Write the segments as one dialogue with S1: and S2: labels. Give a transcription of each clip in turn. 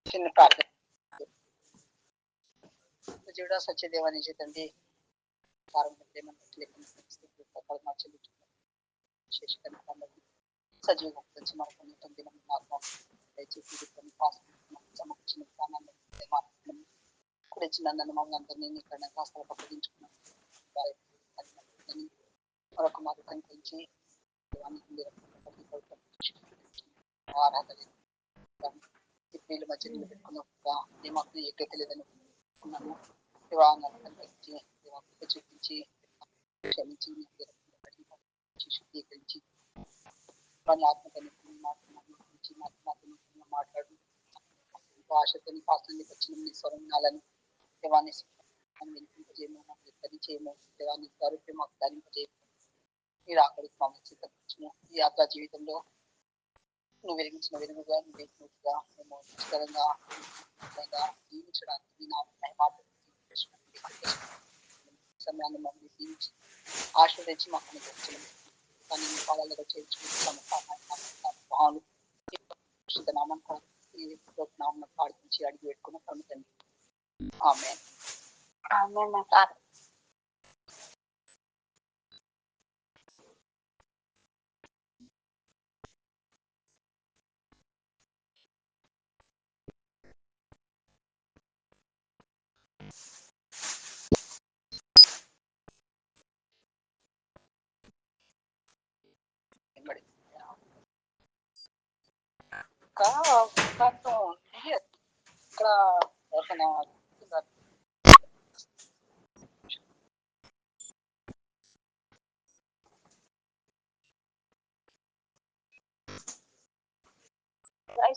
S1: చిన్న ప్రార్థన. జీవుడా సత్యదేవాన్ని తండ్రి సజీవ నన్ను మమ్మల్ని అందరినీ ఇక్కడ కాస్త అప్పగించుకున్నాను. మరొక మాకు కనిపించి వీళ్ళ మధ్య నిలబెట్టుకున్నట్టుగా నీ మాకు ఏకైతే లేదని అనుకున్నాను. వివాహాన్ని కనిపించి చూపించి క్షమించి శుద్ధీకరించి వారి ఆత్మకని మాట్లాడు భాషతో పాత్రని వచ్చిన నీ స్వరంగాలను దేవాన్ని చేయము దేవాన్ని స్వరూపం మాకు ధరింపజేయము. మీరు ఆకలికి మమ్మల్ని సిద్ధపరచుము. ఈ యాత్రా జీవితంలో నువ్వు వెలిగించిన వెలుగుగా నువ్వుగా మేము నిశ్చలంగా జీవించడానికి సమయాన్ని మమ్మల్ని జీవించి ఆశీర్వదించి మాకు అనుగ్రహించడం కానీ పాదాలుగా చేర్చుకుని నామం ప్రార్థించి అడిగి పెట్టుకున్న పొందుతండి. ఆమె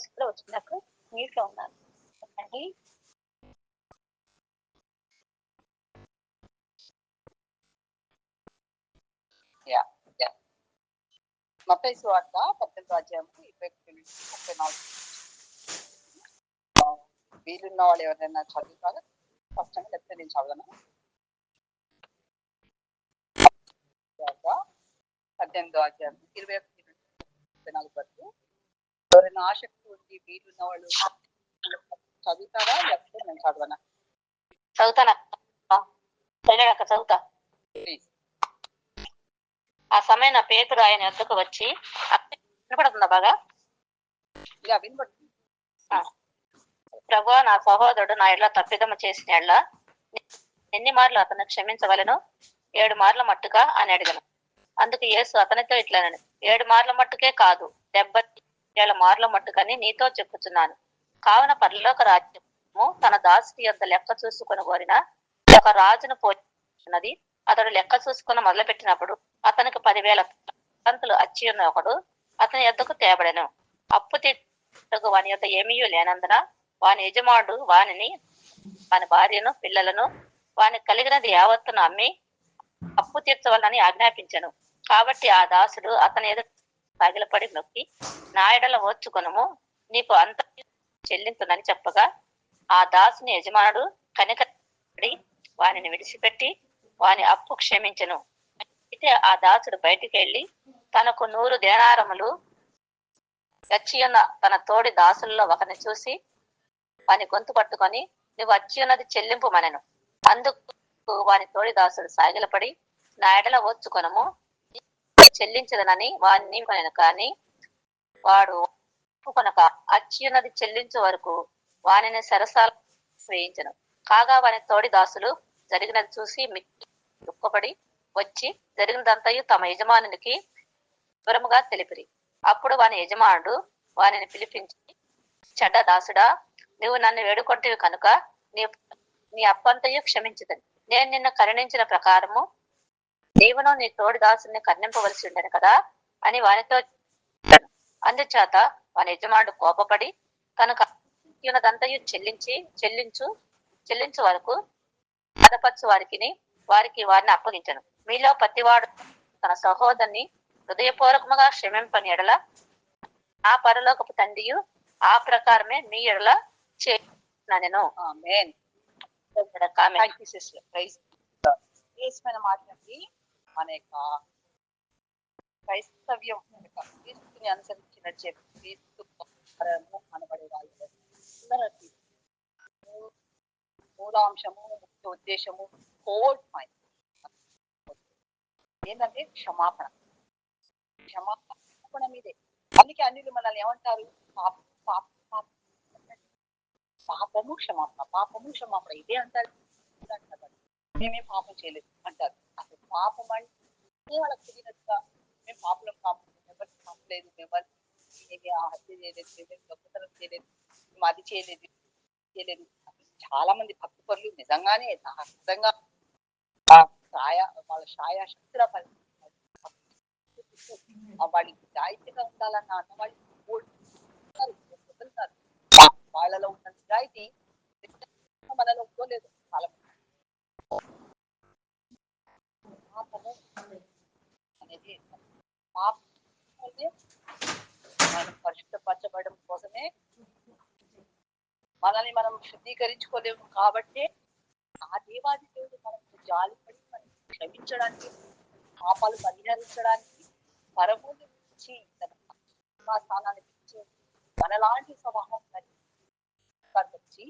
S1: ఇక్కడ వచ్చినాక నీట్ లో ఉన్నాను అండి. మత్తయి సువార్త 18వ అధ్యాయం 34. వీలున్న వాళ్ళు ఎవరైనా చదువుతారా? స్పష్టంగా చెప్తే నేను చదవను. 18వ అధ్యాయం 21-24 వరకు ఎవరైనా ఆసక్తి ఉంది వీలున్న వాళ్ళు చదువుతారా? లేకపోతే నేను చదవనా?
S2: చదువుతానా? చదువుతా. ఆ సమయం పేతురు ఆయన వద్దకు వచ్చి వినపడుతుందా బాగా?
S1: వినపడుతుంది.
S2: ప్రభువా, నా సహోదరుడు నా ఎడ్ల తప్పిదము చేసిన ఎడ్ల ఎన్ని మార్లు అతను క్షమించవలను? 7 మార్ల మట్టుగా అని అడిగను. అందుకు యేసు అతనితో ఇట్లనను, 7 మార్ల మట్టుకే కాదు, 70 మార్ల మట్టుకని నీతో చెప్పుచున్నాను. కావున పరలోక రాజ్యము తన దాసుని యొద్ద లెక్క చూసుకొని కోరిన ఒక రాజును పోయినది. అతడు లెక్క చూసుకుని మొదలుపెట్టినప్పుడు అతనికి 10,000 తలంతులు అచ్చి ఉన్న ఒకడు అతని యొద్దకు తేబడెను. అప్పు తీర్చుటకు వాని యొద్ద ఏమీ లేనందున వాని యజమానుడు వానిని, వాని భార్యను, పిల్లలను, వానికి కలిగినది యావత్తును అమ్మి అప్పు తీర్చవాలని ఆజ్ఞాపించను. కాబట్టి ఆ దాసుడు అతని ఎదుట సాగిలపడి నొక్కి, నా ఎడల ఓర్చుకొనుము, నీకు అంత చెల్లించునని చెప్పగా ఆ దాసుని యజమానుడు కనికరపడి వానిని విడిచిపెట్టి వాని అప్పు క్షమించెను. అయితే ఆ దాసుడు బయటికి వెళ్లి తనకు 100 దేనారములు వచ్చి ఉన్న తన తోడి దాసుల్లో ఒకరిని చూసి వాని గొంతు పట్టుకొని, నువ్వు వచ్చి ఉన్నది చెల్లింపు మనను. అందుకు వాని తోడి దాసుడు సాగిలపడి, నా ఎడల ఓర్చుకొనము, చెల్లించదనని వాడిని కొనను. కానీ వాడు కొనక అచ్చి ఉన్నది చెల్లించే వరకు వానిని సరసాల వేయించను. కాగా వాని తోడి దాసులు జరిగినది చూసి దుఃఖపడి వచ్చి జరిగినదంతయు తమ యజమానునికి వివరముగా తెలిపిరి. అప్పుడు వాని యజమానుడు వానిని పిలిపించి, చెడ్డ దాసుడా, నువ్వు నన్ను వేడుకొంటివి కనుక నీ అప్పంతయు క్షమించుదని నేను నిన్ను కరుణించిన ప్రకారము నీవును నీ తోడి దాసుని కరుణింపవలసి ఉండను కదా అని వానితో. అందుచేత వాని యజమానుడు కోపపడి తనకు ఉన్నదంతయు చెల్లించు వరకు బాధపరచు వారికి వారిని అప్పగించను. మీలో ప్రతివాడు తన సహోదరుని హృదయపూర్వకముగా క్షమింపని ఎడల ఆ పరలోకపు తండ్రియు ఆ ప్రకారమే మీ ఎడల చేయను.
S1: మాట్లాడి మన యొక్క క్రైస్తవ్యం అనుసరించి పరము అనబడే వాళ్ళు అందరికీ మూలాంశము ముఖ్య ఉద్దేశము హోల్ పాయింట్ ఏంటంటే క్షమాపణ. క్షమాపణ మీదే. అందుకే అన్యులు మనల్ని ఏమంటారు? పాప పాప పాప పాపము క్షమాపణ, పాపము క్షమాపణ ఇదే అంటారు. మేమే పాపం చేయలేదు అంటారు. అసలు పాపం అంటే వాళ్ళకి తెలియనట్టుగా మేము పాపలం పాపం ఎవరికి పాపలేదు, ఎవరికి హత్య చేయలేదు, మేము దొంగతనం చేయలేదు, మేము అది చేయలేదు చేయలేదు. చాలా మంది భక్తి పరులు నిజంగానే నిజంగా వాళ్ళ ఛాయాశక్తుల వాళ్ళకి నిజాయితీగా ఉండాలన్న అన్న వాళ్ళు వదులుతారు. వాళ్ళలో ఉన్న నిజాయితీ మనలో లేదు. చాలా పాపము అనేది పాపం మనం పరిశుద్ధపరచబడడం కోసమే మనల్ని మనం శుద్ధీకరించుకోలేము. కాబట్టి ఆ దేవాది దేవుడు మనకు జాలిపడి మనం క్షమించడానికి, పాపాలు పరిహరించడానికి పరముని నుంచి తన స్థానాన్ని పెంచి మనలాంటి స్వభావం వచ్చి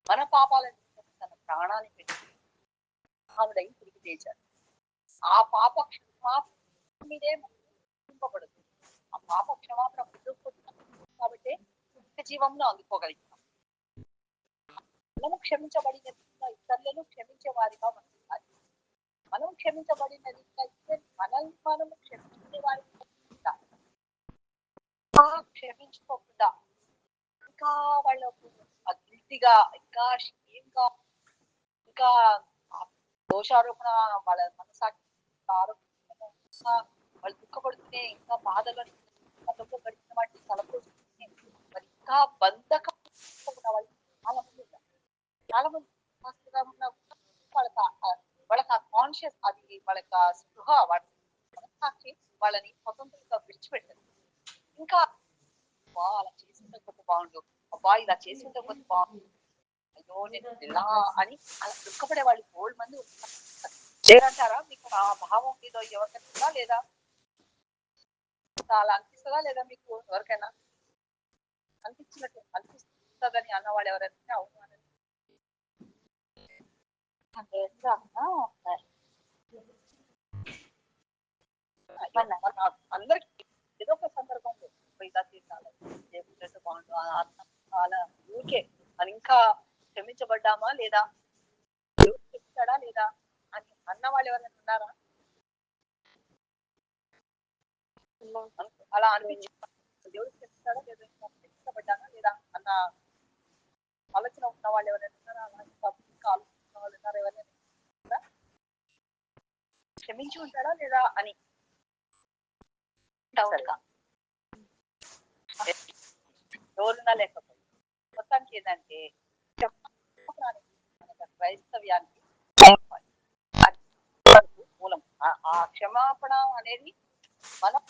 S1: మన పాపాలను తన ప్రాణాన్ని పెట్టి ఆవిడై తిరిగి లేచారు. ఆ పాప క్షమాపణ మీదే నింపబడుతుంది. ఆ పాప క్షమాపణ కాబట్టి జీవంలో అందుకోగలుగుతాం. మనము క్షమించబడిన ఇతరులను క్షమించే వారిగా ఉండాలి. మనం క్షమించబడిన మనల్ని మనము క్షమించే వారిగా క్షమించుకోకుండా ఇంకా వాళ్ళకు గిల్టీగా ఇంకా షేమ్గా ఇంకా దోషారోపణ వాళ్ళ మనసాక్షి వాళ్ళు దుఃఖపడుతూనే ఇంకా బాధలను గతంలో గడిచిన వాటిని తలపోసుకుంటే మరి ఇంకా బంధకం వాళ్ళు చాలా మంది ఉన్నారు. చాలా మంది వాళ్ళకి ఆ కాన్షియస్ అది వాళ్ళకి ఆ స్పృహ మనసాక్షి వాళ్ళని స్వతంత్రంగా విడిచిపెట్టదు. ఇంకా అలా చేసి ఉంటే కొంత బాగుండు, అబ్బా ఇలా చేసి ఉంటే కొంత బాగుండు, అయ్యో నేను ఇలా అని అలా దుఃఖపడే వాళ్ళు బోల్డ్ మంది లేదంటారా? మీకు ఆ భావం మీద ఎవరికైనా లేదా? అలా అనిపిస్తుందా లేదా మీకు? ఎవరికైనా అనిపించినట్టు అనిపిస్తుందని అన్నవాళ్ళు ఎవరైనా అవును అని అందరికి ఏదో ఒక సందర్భంలో ఇలా తీసాలి చేసినట్టు బాగుండు అలా ఊరికే అని ఇంకా క్షమించబడ్డామా లేదా, క్షమించాడా లేదా అని అన్న వాళ్ళు ఎవరైనా ఉన్నారా? అలా అనిపించి దేవుడు క్షమించాడా లేదా, క్షమించబడ్డానా లేదా అన్న ఆలోచన ఉన్న వాళ్ళు ఎవరైనా ఉన్నారా? ఇంకా ఆలోచించిన వాళ్ళు ఉన్నారా? ఎవరైనా క్షమించి ఉంటాడా లేదా అని డౌట్గా ఎవరున్నా లేకపోతే మొత్తానికి ఏంటంటే క్రైస్తవ్యానికి మూలం ఆ క్షమాపణ అనేది మనం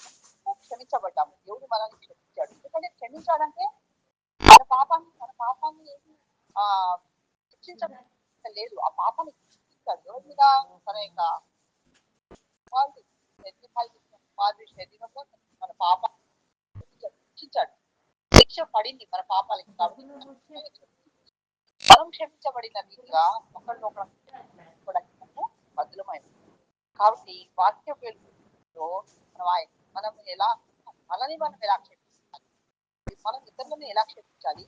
S1: క్షమించబడ్డాము. దేవుడు మనల్ని క్షమించాడు. ఎందుకంటే క్షమించాడంటే మన పాపాన్ని ఏమి శిక్షించడం లేదు. ఆ పాపాన్ని శిక్షించాడు. ఎవరి మీద? తన యొక్క శరీరంలో మన పాపాన్ని శిక్షించాడు. శిక్ష పడింది మన పాపాలకి. కాబట్టి మనం క్షమించబడిన రీతిగా ఒకరినొకరు బదులమైంది. కాబట్టి వాక్య వెలుగులో మనం ఎలా మనల్ని మనం ఎలా క్షమించాలి, మనం ఇతరులను ఎలా క్షమించాలి,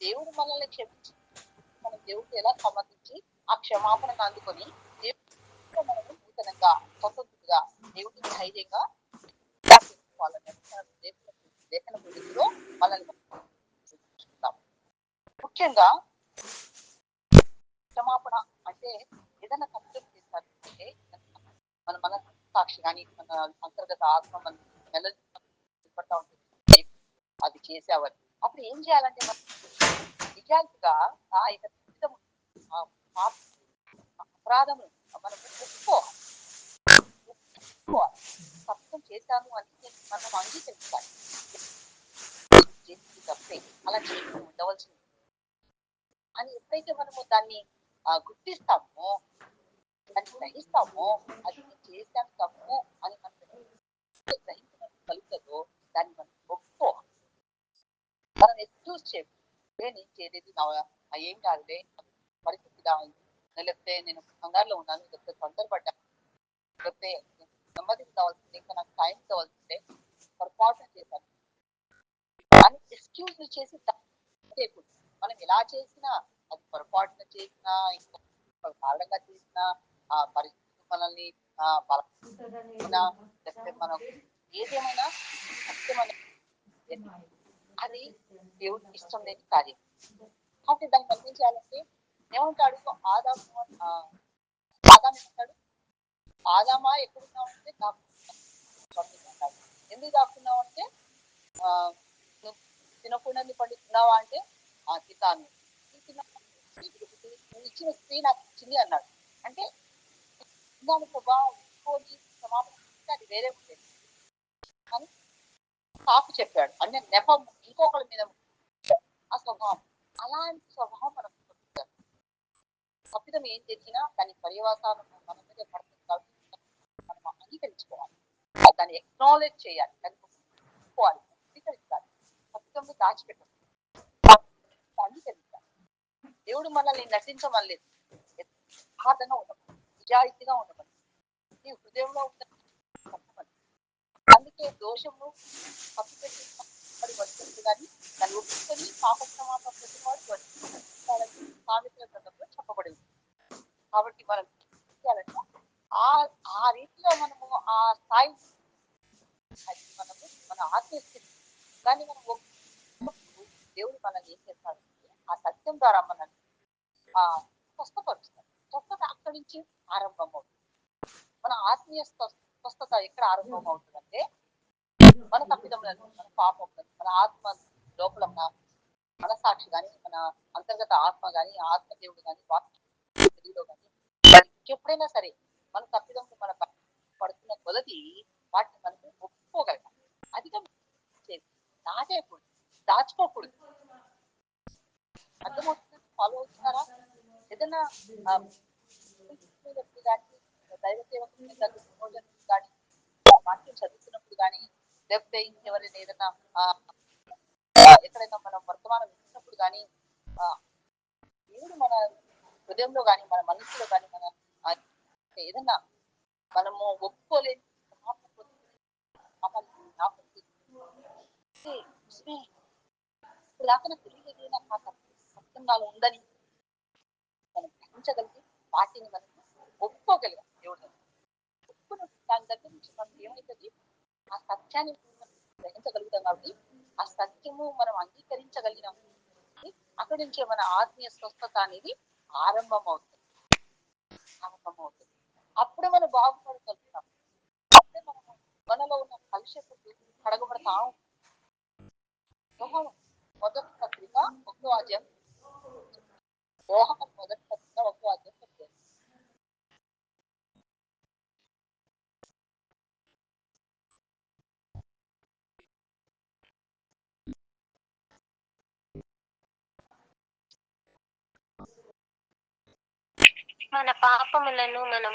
S1: దేవుడు మనల్ని క్షమించి మనం దేవుడికి ఎలా సంబంధించి ఆ క్షమాపణను అందుకొని దేవుడు మనము నూతనంగా స్వతంత్రుడిగా దేవుడికి ధైర్యంగా లేఖన పురుషులో మనల్ని ముఖ్యంగా క్షమాపణ అంటే ఏదైనా తప్పులు చేస్తారంటే మన మన సాక్షి కానీ మన అంతర్గత ఆత్మ మన నిలబడతా ఉంటుంది అది చేసేవారు. అప్పుడు ఏం చేయాలంటే మనం నిజాయితీగా ఆ యొక్క అపరాధము మనం ఒప్పుకోవాలి. తప్పు చేశాను అని మనం అంగీకరించాలి. చేసి తప్పే అలా చేయకుండా ఉండవలసింది అని ఎప్పుడైతే మనము దాన్ని గుర్తిస్తామో, దాన్ని గ్రహిస్తామో, అది చేశాను తప్పు అని మనం గ్రహించడం కలుగుతుందో దాన్ని మనం ఒప్పుకోవాలి. మనం ఎక్స్క్యూజ్ చేయం. నేను చేయలేదు ఏం కాదులే, పరిస్థితి ఇలా ఉంది, లేకపోతే నేను కంగారులో ఉన్నాను, లేకపోతే తొందరపడ్డాను, లేకపోతే నెమ్మది కావాల్సిందే, ఇంకా నాకు టైం కావాల్సిందే, పొరపాటున చేశాను అని ఎక్స్క్యూజ్ చేసి చేయకూడదు. మనం ఎలా చేసినా, అది పొరపాటున చేసినా, ఇంకా కారణంగా చేసినా, ఆ పరిస్థితి మనల్ని బలపడినా, లేకపోతే మనం ఏదేమైనా సత్యమైన అది దేవుడికి ఇష్టం లేని కార్యం. కాబట్టి దాన్ని మనం ఏం చేయాలంటే, ఏమంటాడు ఆదాము, ఆదాము ఏమంటాడు, ఆదామా ఎక్కడున్నావు అంటే దాక్కున్నావు. ఎందుకు దాక్కున్నావు అంటే నువ్వు తినకుండా పండు తిన్నావా అంటే తిన్నాను. నువ్వు ఇచ్చిన స్త్రీ నాకు ఇచ్చింది అన్నాడు. అంటే దాని స్వభావం సమాపం అది వేరే ఉండేది అని సాకు చెప్పాడు. అంటే నెపం ఇంకొకరి మీద ఆ స్వభావం, అలాంటి స్వభావం మనం తప్పిదం ఏం చేసినా దాని పర్యవసానం మన మీద పడుతుంది కాబట్టి మనం అంగీకరించుకోవాలి, దాన్ని ఎక్నాలెడ్జ్ చేయాలి, దాన్ని ఒప్పుకోవాలి, అంగీకరించాలి. తప్పిదం దాచిపెట్టాలి, అంగీకరించాలి. దేవుడు మనల్ని నటించమనలేదు, యథార్థంగా ఉండమని, నిజాయితీగా ఉండమని, నీ హృదయంలో ఉండమని. అందుకే దోషము తప్పిపెట్టి వచ్చినప్పుడు కానీ దాన్ని ఒప్పుకొని పాపక్షమాపణ ప్రతి వాడు సామెతల గ్రంథంలో చెప్పబడింది. కాబట్టి మనం చేయాలంటే ఆ రీతిలో మనము ఆ స్థాయి మనము మన ఆత్మీయస్థితి దాన్ని మనం దేవుడు మనల్ని ఏం చేస్తాడు, ఆ సత్యం ద్వారా మనల్ని స్వస్థపరుస్తాడు. స్వస్థత అక్కడి నుంచి ఆరంభం అవుతుంది. మన ఆత్మీయ స్వస్థత ఎక్కడ ఆరంభం అవుతుందంటే మన తప్పిదములను, మన పాపములను, మన ఆత్మ లోపల ఉన్న మనసాక్షి కానీ, మన అంతర్గత ఆత్మ కానీ, ఆత్మదేవుడు కానీ, వాక్యంలో కానీ ఎప్పుడైనా సరే మన తప్పిదములు మన పడుతున్న కొలది వాటిని మనకు ఒప్పుకోగలగాలి. అధికం దాచేయకూడదు, దాచుకోకూడదు. అర్థమవుతుంది? ఫాలో అవుతున్నారా? ఏదైనా కానీ దైవ సేవకులు కానీ వాక్యం చదువుతున్నప్పుడు కానీ, లేకపోతే ఇంకెవరైనా ఏదైనా ఎక్కడైనా మనం వర్తమానం ఇచ్చినప్పుడు కానీ దేవుడు మన హృదయంలో కానీ, మన మనసులో కానీ, మన ఏదన్నా మనము ఒప్పుకోలేని తెలియదు నాకు సత్యం నాలో ఉందని మనం గ్రహించగలిగి వాటిని మనం ఒప్పుకోగలిగాం. దేవుడు ఒప్పుకున్న దాని దగ్గర నుంచి మనం ఏమవుతుంది, ఆ సత్యాన్ని గ్రహించగలుగుతాం. కాబట్టి ఆ సత్యము మనం అంగీకరించగలిగినాం, అక్కడి నుంచే మన ఆత్మీయ స్వస్థత అనేది ఆరంభం అవుతుంది. అప్పుడే మనం బాగుపడగలుగుతాం. అప్పుడే మనము మనలో ఉన్న కలుషితలు కడగబడతా మొదటి పత్రిక 1వ అధ్యాయం, మొదటి పత్రిక 1వ అధ్యాయం చెప్తారు.
S2: మన పాపములను మనం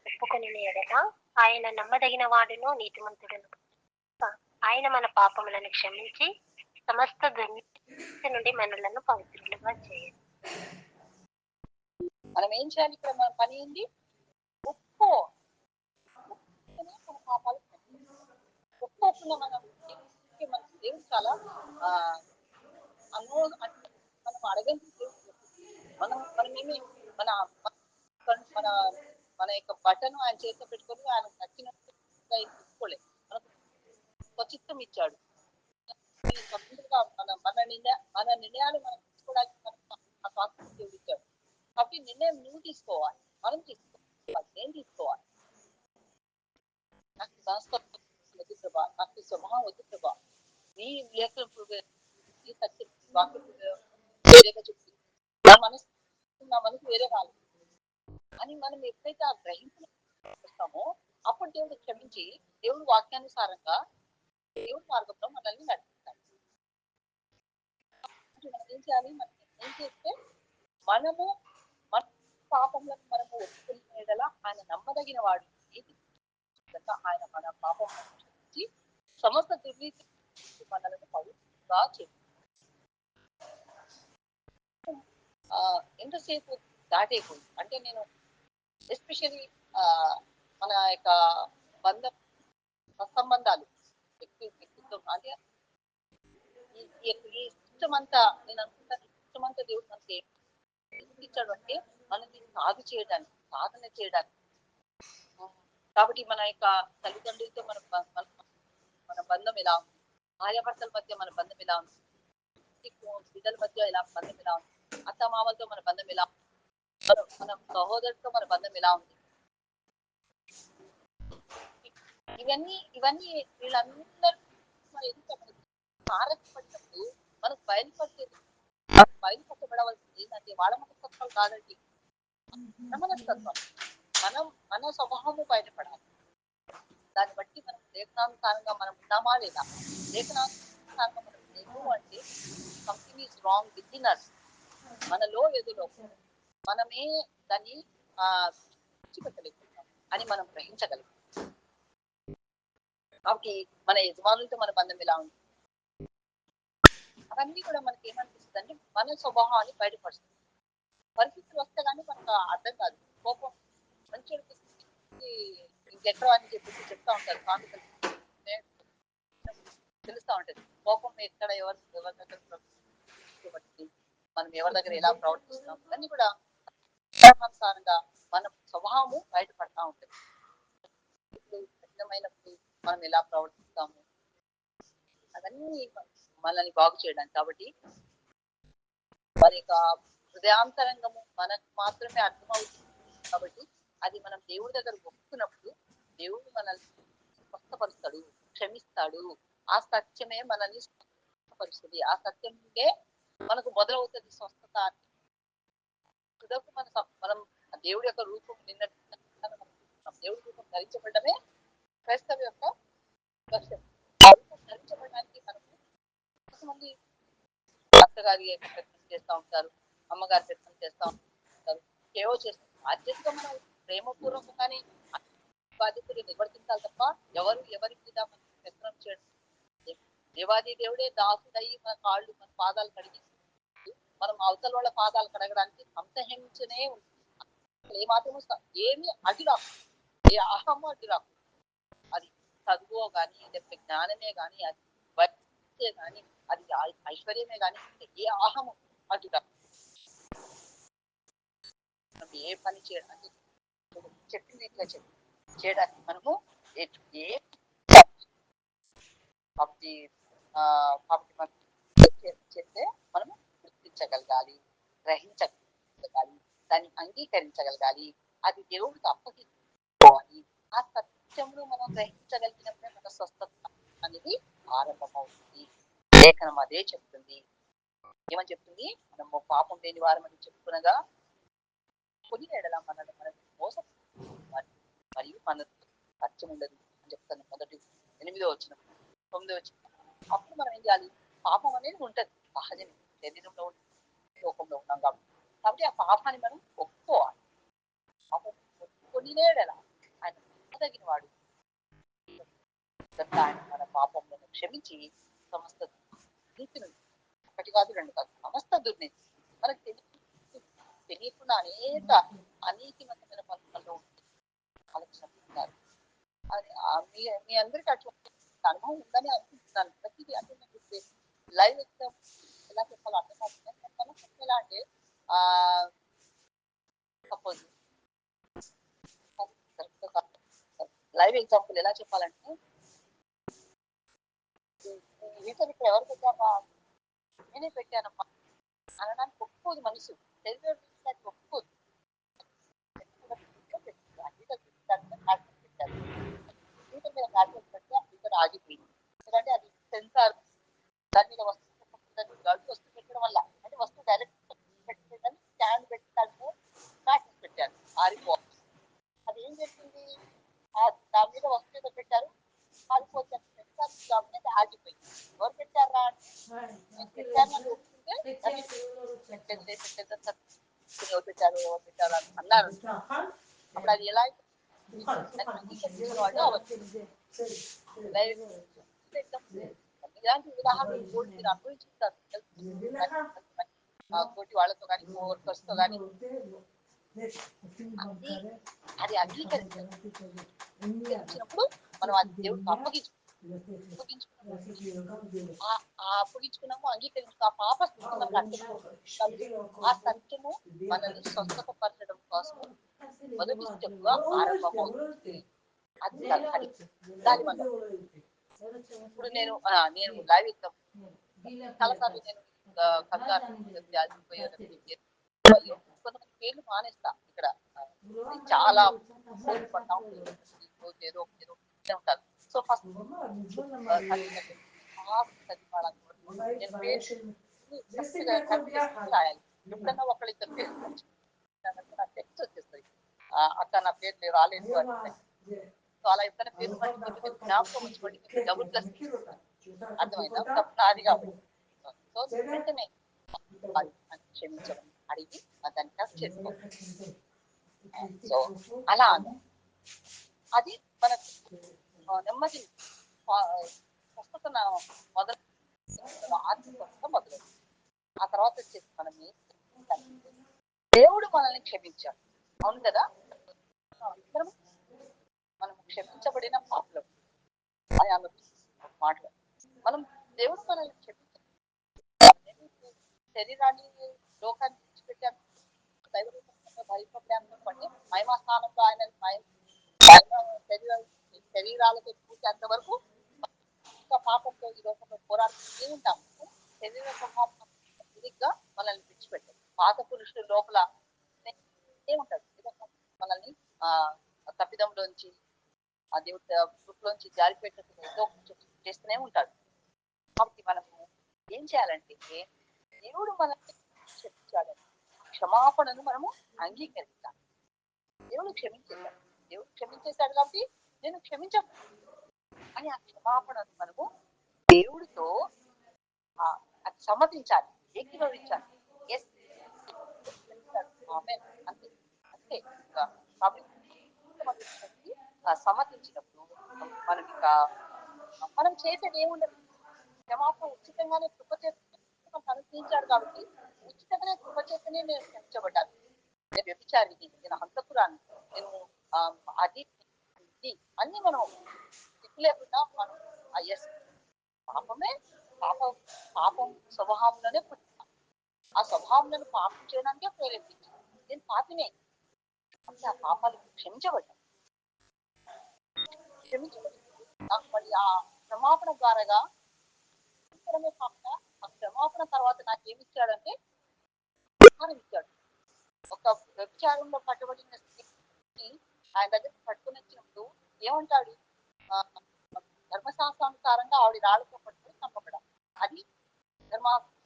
S2: ఒప్పుకొని ఎడల ఆయన నమ్మదగిన వాడును నీతిమంతుడును. ఆయన మన పాపములను క్షమించి సమస్త దుర్నీతి నుండి మనలను పవిత్రులుగా చేయాలి.
S1: మనం ఏం చేయాలి? ఇక్కడ మన పని ఏంది? ఒప్పుకో. మన పాపాలు ఒప్పుకోకుండా మనం దేవుడు చాలా మనం అడగని మనమేమి మన మన మన యొక్క బట్టను ఆయన చేతిలో పెట్టుకొని ఆయన నచ్చినట్టుగా తీసుకోలేదు. మనకు స్వచిత్తం ఇచ్చాడు. స్వతంత్రంగా మన నిర్ణయాలు మనం తీసుకోవడానికి మనకు ఆ స్వాతంత్రం దేవుడు ఇచ్చాడు. కాబట్టి నిర్ణయం నువ్వు తీసుకోవాలి, మనం తీసుకోవాలి, నేను తీసుకోవాలి. నాకు సంస్కృతం వద్దు ప్రభా, నాకు స్వభావం వద్దు ప్రభా, నీ లేఖ ఈ సత్యం వాక్యం వేరేగా చెప్తుంది, నా మనసు వేరే వాళ్ళు అని మనం ఎప్పుడైతే ఆ గ్రహించుతామో అప్పుడు దేవుడు క్షమించి దేవుడు వాక్యానుసారంగా దేవుడి మార్గంలో మనల్ని నడిపిస్తాడు. మనం ఏం చేయాలి? మనం ఏం చేస్తే మనము మన పాపములను మనము ఒప్పుకునేలా ఆయన నమ్మదగిన వాడు, ఆయన మన పాపం క్షమించి సమస్త దుర్నీతి మనలను పవిత్రంగా చేస్తుంది. ఎంతసేపు దాటైపోయింది అంటే నేను ఎస్పెషల్లీ మన యొక్క బంధ సంబంధాలు వ్యక్తిత్వం అంటే ఈ సిస్టమ్ అంతా నేను అనుకుంటాను సిస్టమ్ అంతా దేవుడు మనకి ఎందుకు ఇచ్చాడు అంటే మనల్ని సాగు చేయడానికి సాధన చేయడానికి. కాబట్టి మన యొక్క తల్లిదండ్రులతో మన బంధం ఎలా ఉంది, భార్యాభర్తల మధ్య మన బంధం ఎలా ఉంది, బిడ్డల మధ్య బంధం ఎలా ఉంది, అత్తమామలతో మన బంధం ఎలా ఉంది, మన సహోదరుడితో మన బంధం ఎలా ఉంది, ఇవన్నీ వీళ్ళందరూ మన ఎదుట ఆరక్షపడినప్పుడు మనకు బయలుపరచబడవలసింది ఏంటంటే వాళ్ళ మనస్తత్వాలు కాదండి, మన మనస్తత్వం మన స్వభావము బయటపడాలి. దాన్ని బట్టి మనం లేఖనానుసారంగా మనం ఉన్నామా లేదా, లేఖనానుసారంగా మనం లేదు అంటే something is wrong with in us. మనలో ఎదులో మనమే దాన్ని విడిచిపెట్టలేకపోతున్నాం అని మనం గ్రహించగలం. కాబట్టి మన యజమానులతో మన బంధం ఎలా ఉంది, అవన్నీ కూడా మనకి ఏమనిపిస్తుంది అంటే మన స్వభావాన్ని బయటపరుస్తుంది. పరిస్థితులు వస్తే కానీ మనకు అర్థం కాదు. కోపం మంచి ఇంకెక్కడ అని చెప్పేసి చెప్తా ఉంటారు, సామెతలు తెలుస్తా ఉంటది. కోపం ఎక్కడ ఎవరి దగ్గర బట్టి మనం ఎవరి దగ్గర ఎలా ప్రవర్తిస్తున్నాం ఇవన్నీ కూడా అనుసారంగా మన స్వభావము బయటపడతా ఉంటుంది. ఇప్పుడు కఠినమైనప్పుడు మనం ఎలా ప్రవర్తిస్తాము అవన్నీ మనల్ని బాగు చేయడానికి. కాబట్టి మన యొక్క హృదయాంతరంగము మనకు మాత్రమే అర్థమవుతుంది. కాబట్టి అది మనం దేవుడి దగ్గర ఒప్పుకున్నప్పుడు దేవుడు మనల్ని స్వస్థపరుస్తాడు, క్షమిస్తాడు. ఆ సత్యమే మనల్ని స్వస్థపరుస్తుంది. ఆ సత్యంకే మనకు మొదలవుతుంది స్వస్థత. మనం దేవుడి యొక్క రూపం దేవుడి రూపం ధరించబడమే క్రైస్తవ యొక్క లక్ష్యం. రూపం ధరించబడడానికి మనకు కొంతమంది అత్తగారి ప్రయత్నం చేస్తూ ఉంటారు, అమ్మగారి ప్రయత్నం చేస్తూ ఉంటారు, ఏవో చేస్తారు. బాధ్యతగా మనం ప్రేమపూర్వకంగానే బాధ్యతలు నివర్తించాలి తప్ప ఎవరి మీద మనం ప్రయత్నం చేయడం. దేవాది దేవుడే దాసుడయ్యి మన కాళ్ళు మన పాదాలు కడిగి మనం అవతల వాళ్ళ పాదాలు కడగడానికి సంతహించనే ఉంటుంది. ఏమాత్రము ఏమి అడ్డు రాకు, ఏ అహము అడ్డు రాకు. అది చదువు కానీ లేకపోతే జ్ఞానమే కానీ అది వైద్యే కానీ అది ఐశ్వర్యమే కానీ ఏ అహము అడ్డు రాకు. మనం ఏ పని చేయడానికి చెప్పింది ఇట్లా చేయడానికి మనము ఏ కాబట్టి మనం చెప్తే మనము గుర్తించగలగాలి, గ్రహించగలగాలి, దాన్ని అంగీకరించగలగాలి. అది దేవుడికి అప్పగించుకోవాలి. ఆ సత్యమును మనం గ్రహించగలిగినప్పుడే మన స్వస్థత అనేది ఆరంభమవుతుంది. లేఖనం అదే చెప్తుంది. ఏమని చెప్తుంది? మనము పాపం లేని వారమని చెప్పుకునగా కొన్ని ఎడల మనల్ని మనం మోసం మరియు మన సత్యం ఉండదు అని చెప్తాను. మొదటి 8వ వచనం 9వ వచనం. అప్పుడు మనం ఏం చేయాలి? పాపం అనేది ఉంటది, సహజమే, శరీరంలో లోకంలో ఉన్నాం కాబట్టి ఆ పాపాన్ని మనం ఒప్పుకోవాలి. పాపం ఒప్పుకొని ఎడల ఆయన తగిన వాడు ఆయన మన పాపంలో క్షమించి సమస్త నీతి నుండి, ఒకటి కాదు రెండు కాదు, సమస్త దుర్నీతి మనకు తెలియకుండా అనేక అనీతివంతమైన పనులలో ఆలోచిస్తున్నారు. అది మీ అందరికీ అటువంటి అనుభవం ఉందని అనుకుంటున్నాను. ప్రతిదీ అంటే నేను లైవ్ ఎగ్జామ్ ఎలా చెప్పాలో అర్థం కాకుండా ఎలా అంటే సపోజ్ లైవ్ ఎగ్జాంపుల్ ఎలా చెప్పాలంటే రీజన్ ఇక్కడ ఎవరు పెట్టారా, నేనే పెట్టానమ్మా అనడానికి ఒప్పుకోదు మనసు, తెలియడానికి ఒప్పుకోదు. ఇక్కడ ఆగిపోయింది. ఎందుకంటే అది సెన్సార్ దాని మీద వస్తువు పెట్టడం వల్ల, అంటే వస్తువు డైరెక్ట్ పెట్టేదని స్టాండ్ పెట్టడానికి ప్రాక్టీస్ పెట్టారు, ఆరిపోవాలి. అది ఏం చేస్తుంది? దాని మీద వస్తువు ఏదో పెట్టారు, ఆరిపోతుంది. సెన్సార్ కాబట్టి అది ఆగిపోయింది. ఎవరు పెట్టారా అంటే పెట్టాను అని ఒప్పుకుంటే ఎవరు పెట్టారు అని అన్నారు. అప్పుడు అది ఎలా అంగీకరించిన వాళ్ళు ఇలాంటి ఉదాహరణలు మీరు అనుభవించుకుంటారు. తోటి వాళ్ళతో కానీ వర్కర్స్ తో కానీ అది అది అంగీకరించినప్పుడు మనం అది దేవుడికి అప్పగించుకున్నాము, అంగీకరించుకు ఆ పాప స్థితి మనకు అర్థం. ఆ సత్యము మనల్ని స్వస్థతపరచడం కోసం మొదటి స్టెప్ గా ఆరంభమవుతుంది. అది దాని వల్ల ఇప్పుడు నేను లైవ్ చాలాసార్లు నేను కొంతమంది పేర్లు మానేస్తా ఇక్కడ. చాలా పడతా ఉంటుంది, ఏదో ఏదో ఉంటారు. సో ఫస్ట్ రాయాలి. ఎప్పుడన్నా ఒకళ్ళిద్దరు పేరు నాకు టెక్స్ట్ వచ్చేస్తుంది, అక్క నా పేరు రాలేదు అంటే. సో అలా ఎప్పుడైనా పేరు పట్టింది జ్ఞాపకం వచ్చి పట్టింది డబుల్ ప్లస్ అర్థమైందా, తప్పు నాది కాబట్టి. సో వెంటనే క్షమించడం అడిగి దాన్ని టచ్ చేసుకో. సో అలా అది మనకు నెమ్మది స్వస్థత మొదలు, ఆత్మస్వస్థత మొదలు. ఆ తర్వాత వచ్చేసి మనం దేవుడు మనల్ని క్షమించాడు, అవును కదా. మనం క్షమించబడిన పాపలం అని ఆమె మాటలు. మనం దేవుడు మనల్ని క్షమించాడు, శరీరాన్ని లోకాన్ని విడిచిపెట్టాము, దైవపడి మహిమా స్థానంలో ఆయన శరీరాలతో పూర్తి వరకు పాపంతో ఈ లోకంలో పోరాడుతూనే ఉంటాము. శరీర స్వభావం తిరిగ్గా మనల్ని విడిచిపెట్టారు. పాత పురుషుల లోపల ఏముంటది, మనల్ని తప్పిదంలోంచి ఆ దేవుడి గ్రూప్లోంచి జారిపెట్టినట్టు ఏదో చేస్తూనే ఉంటాడు. కాబట్టి మనము ఏం చేయాలంటే దేవుడు మనల్ని క్షమించాడు, క్షమాపణను మనము అంగీకరించాలి. దేవుడు క్షమించేశాడు, దేవుడు క్షమించేశాడు కాబట్టి నేను క్షమించను అని ఆ క్షమాపణను మనము దేవుడితో అది సమ్మతించాలి, ఏకీభవించాలి. అంతే అంతే. సమ్మతించినప్పుడు మనం ఇంకా మనం చేసేది ఏముండదు. క్షమాపణ ఉచితంగానే కృప చేత అనుగ్రహించాడు కాబట్టి ఉచితంగానే కృప చేతనే నేను క్షమించబడ్డాను. నేను వ్యభిచారిని, నేను హంతకురాన్ని, నేను అది ఇది అన్ని మనం దిక్కు లేకుండా మనం ఎస్ పాపమే పాపం స్వభావంలోనే పుట్టిన ఆ స్వభావంలో పాపం చేయడానికే ప్రేరేపించింది. నేను పాపినే, ఆ పాపాలు క్షమించబడ్డాను. మరి ఆ క్షమాపణ ద్వారాగా కాకుండా ఆ క్షమాపణ తర్వాత నాకు ఏమి ఇచ్చాడంటే ఇచ్చాడు. ఒక వ్యభిచారంలో పట్టుబడిన స్త్రీని ఆయన దగ్గర పట్టుకుని వచ్చినప్పుడు ఏమంటాడు, ధర్మశాస్త్రానుసారంగా ఆవిడ రాళ్ళతో పట్టుకుని చంపబడాలి. అది